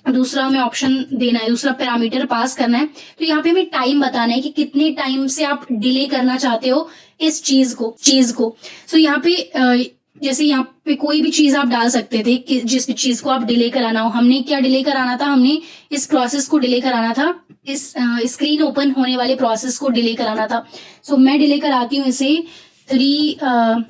दूसरा हमें ऑप्शन देना है, दूसरा पैरामीटर पास करना है। तो यहाँ पे हमें टाइम बताना है कि कितने टाइम से आप डिले करना चाहते हो इस चीज को। सो यहाँ पे जैसे यहाँ पे कोई भी चीज आप डाल सकते थे कि जिस भी चीज को आप डिले कराना हो। हमने क्या डिले कराना था, हमने इस प्रोसेस को डिले कराना था, इस स्क्रीन ओपन होने वाले प्रोसेस को डिले कराना था। सो मैं डिले कराती हूँ इसे 3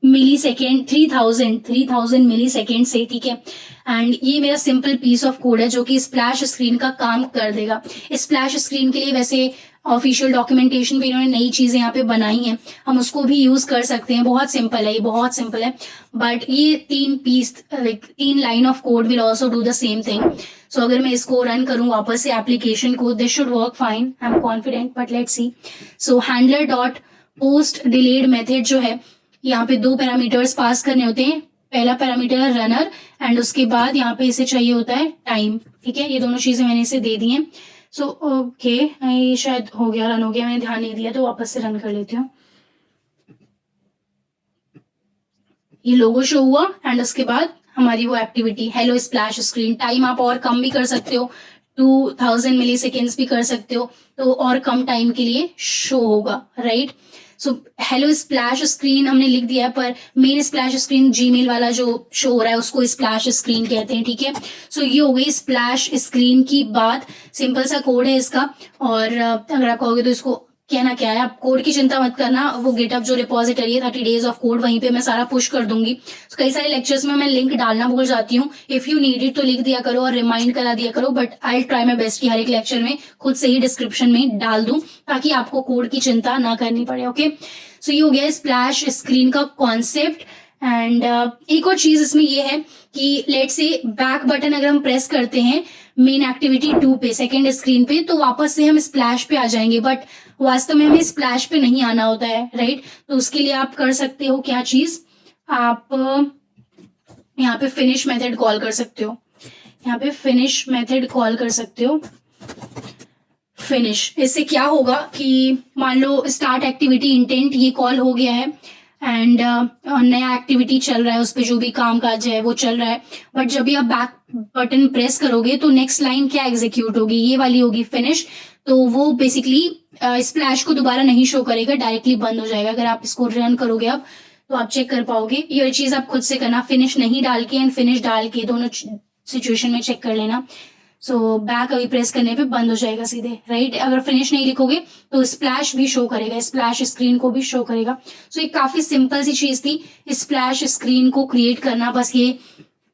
मिली सेकेंड, 3000 मिली सेकेंड से, ठीक है। एंड ये मेरा सिंपल पीस ऑफ कोड है जो कि स्प्लैश स्क्रीन का काम कर देगा। स्प्लैश स्क्रीन के लिए वैसे ऑफिशियल डॉक्यूमेंटेशन पे इन्होंने नई चीजें यहाँ पे बनाई हैं, हम उसको भी यूज कर सकते हैं। बहुत सिंपल है, ये बहुत सिंपल है, बट ये 3 line of code will also do the same thing. So अगर मैं इसको रन करूं वापस से एप्लीकेशन को, this should work fine, I am confident, but let's see. So handler dot post delayed method जो है, यहाँ पे 2 पैरामीटर्स पास करने होते हैं। पहला पैरामीटर है रनर एंड उसके बाद यहाँ पे इसे चाहिए होता है टाइम, ठीक है। ये दोनों चीजें मैंने इसे दे दी हैं। सो ओके, ये शायद हो गया, रन हो गया, मैंने ध्यान नहीं दिया, तो वापस से रन कर लेती हूँ। ये लोगो शो हुआ एंड उसके बाद हमारी वो activity hello splash screen. Time आप और कम भी कर सकते हो, 2000 मिली सेकेंड्स भी कर सकते हो, तो और कम टाइम के लिए शो होगा, right. So hello splash screen हमने लिख दिया है, पर मेन स्प्लैश स्क्रीन जीमेल वाला जो शो हो रहा है उसको स्प्लैश स्क्रीन कहते हैं, ठीक है। सो ये हो गई स्प्लैश स्क्रीन की बात। सिंपल सा कोड है इसका, और अगर आप कहोगे तो इसको कहना क्या है, आप कोड की चिंता मत करना, वो गिटहब जो रिपोजिटरी है 30 डेज ऑफ कोड, वहीं पे मैं सारा पुश कर दूंगी। So, कई सारे लेक्चर्स में मैं लिंक डालना भूल जाती हूँ, इफ यू नीड इट तो लिख दिया करो और रिमाइंड करा दिया करो, but I try my best कि हर एक लेक्चर में खुद से ही डिस्क्रिप्शन में डाल दूं ताकि आपको कोड की चिंता ना करनी पड़े, ओके। सो ये हो गया स्प्लैश स्क्रीन का कॉन्सेप्ट। एंड एक और चीज इसमें ये है कि लेट से बैक बटन अगर हम प्रेस करते हैं मेन एक्टिविटी 2 पे, सेकेंड स्क्रीन पे, तो वापस से हम स्प्लैश पे आ जाएंगे, बट वास्तव में हमें स्प्लैश पे नहीं आना होता है, राइट। तो उसके लिए आप कर सकते हो क्या चीज, आप यहाँ पे फिनिश मेथड कॉल कर सकते हो, यहाँ पे फिनिश मेथड कॉल कर सकते हो। फिनिश, इससे क्या होगा कि मान लो स्टार्ट एक्टिविटी इंटेंट ये कॉल हो गया है एंड नया एक्टिविटी चल रहा है, उस पर जो भी काम काज है वो चल रहा है, बट जब भी आप बैक बटन प्रेस करोगे तो नेक्स्ट लाइन क्या एग्जीक्यूट होगी, ये वाली होगी फिनिश। तो वो बेसिकली स्प्लैश को दोबारा नहीं शो करेगा, डायरेक्टली बंद हो जाएगा। अगर आप इसको रन करोगे अब तो आप चेक कर पाओगे। ये चीज आप खुद से करना, फिनिश नहीं डाल के एंड फिनिश डाल के दोनों सिचुएशन में चेक कर लेना। सो बैक अभी प्रेस करने पे बंद हो जाएगा सीधे, राइट। अगर फिनिश नहीं लिखोगे तो स्प्लैश भी शो करेगा, स्प्लैश स्क्रीन को भी शो करेगा। सो ये काफी सिंपल सी चीज थी स्प्लैश स्क्रीन को क्रिएट करना, बस ये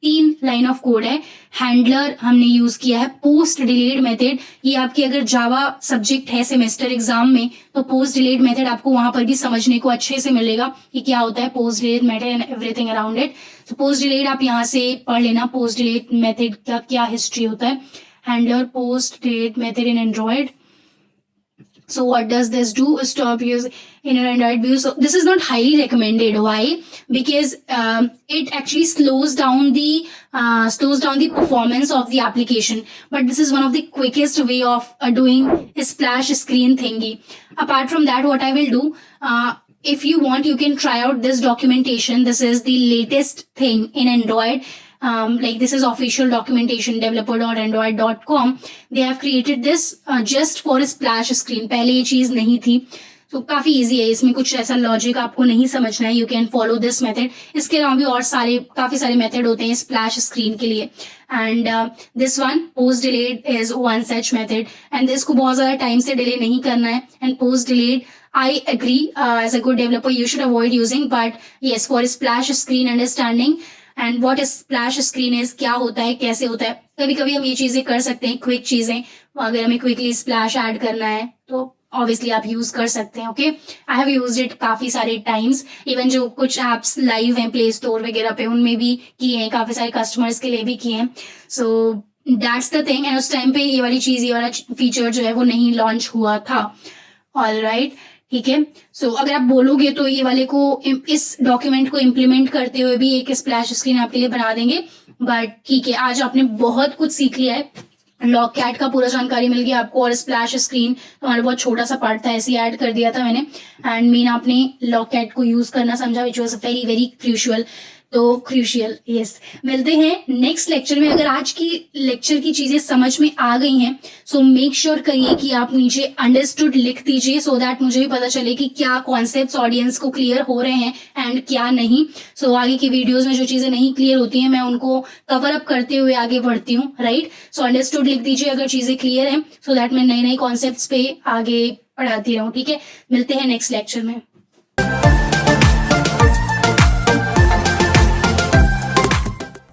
3 लाइन ऑफ कोड है। हैंडलर हमने यूज किया है पोस्ट डिलीट मेथड, ये आपकी अगर जावा सब्जेक्ट है सेमेस्टर एग्जाम में तो पोस्ट डिलीट मेथड आपको वहां पर भी समझने को अच्छे से मिलेगा कि क्या होता है post delete method and everything around it. So post delete आप यहाँ से पढ़ लेना, पोस्ट डिलीट मेथड का क्या हिस्ट्री होता है। Handler post delete method in Android, so what does this do, stop use in your Android view. So this is not highly recommended. Why? Because it actually slows down the performance of the application, but this is one of the quickest way of doing a splash screen thingy. Apart from that, what I will do, if you want you can try out this documentation. This is the latest thing in Android. Like this is official documentation developer.android.com. They have created this just for a splash screen. पहले ये चीज नहीं थी, तो काफी easy है, इसमें कुछ ऐसा लॉजिक आपको नहीं समझना है, you can follow this method. इसके अलावा भी और काफी सारे मेथड होते हैं स्प्लैश स्क्रीन के लिए, and this one post delete is one such method, and इसको बहुत ज्यादा टाइम से डिले नहीं करना है। And post delete I agree as a good developer you should avoid using, but yes for splash screen understanding and what splash screen is, क्या होता है कैसे होता है, कभी कभी हम ये चीजें कर सकते हैं, क्विक चीजें, अगर हमें क्विकली स्प्लैश ऐड करना है तो ऑब्वियसली आप यूज कर सकते हैं, okay. I have used it काफी सारे टाइम्स, इवन जो कुछ एप्स लाइव हैं प्ले स्टोर वगैरह पे उनमें भी किए हैं, काफी सारे कस्टमर्स के लिए भी किए हैं। So that's the thing, and उस टाइम पे ये वाला फीचर जो है वो नहीं लॉन्च हुआ था। ऑल राइट, ठीक है। सो अगर आप बोलोगे तो ये वाले को इस डॉक्यूमेंट को इम्प्लीमेंट करते हुए भी एक स्प्लैश स्क्रीन आपके लिए बना देंगे। बट ठीक है, आज आपने बहुत कुछ सीख लिया है, लॉग कैट का पूरा जानकारी मिल गया आपको, और स्प्लैश स्क्रीन हमारा बहुत छोटा सा पार्ट था, ऐसे ही ऐड कर दिया था मैंने। एंड मेन आपने लॉग कैट को यूज करना समझा, which was very very crucial. तो क्रूशियल, यस। मिलते हैं नेक्स्ट लेक्चर में। अगर आज की लेक्चर की चीजें समझ में आ गई हैं, सो मेक श्योर करिए कि आप नीचे अंडरस्टूड लिख दीजिए, सो दैट मुझे भी पता चले कि क्या कॉन्सेप्ट्स ऑडियंस को क्लियर हो रहे हैं एंड क्या नहीं। सो आगे की वीडियोस में जो चीजें नहीं क्लियर होती हैं, मैं उनको कवर अप करते हुए आगे बढ़ती हूँ, राइट। सो अंडरस्टूड लिख दीजिए अगर चीजें क्लियर हैं, सो दैट मैं नए नए कॉन्सेप्ट्स पे आगे पढ़ाती रहूँ, ठीक है। मिलते हैं नेक्स्ट लेक्चर में।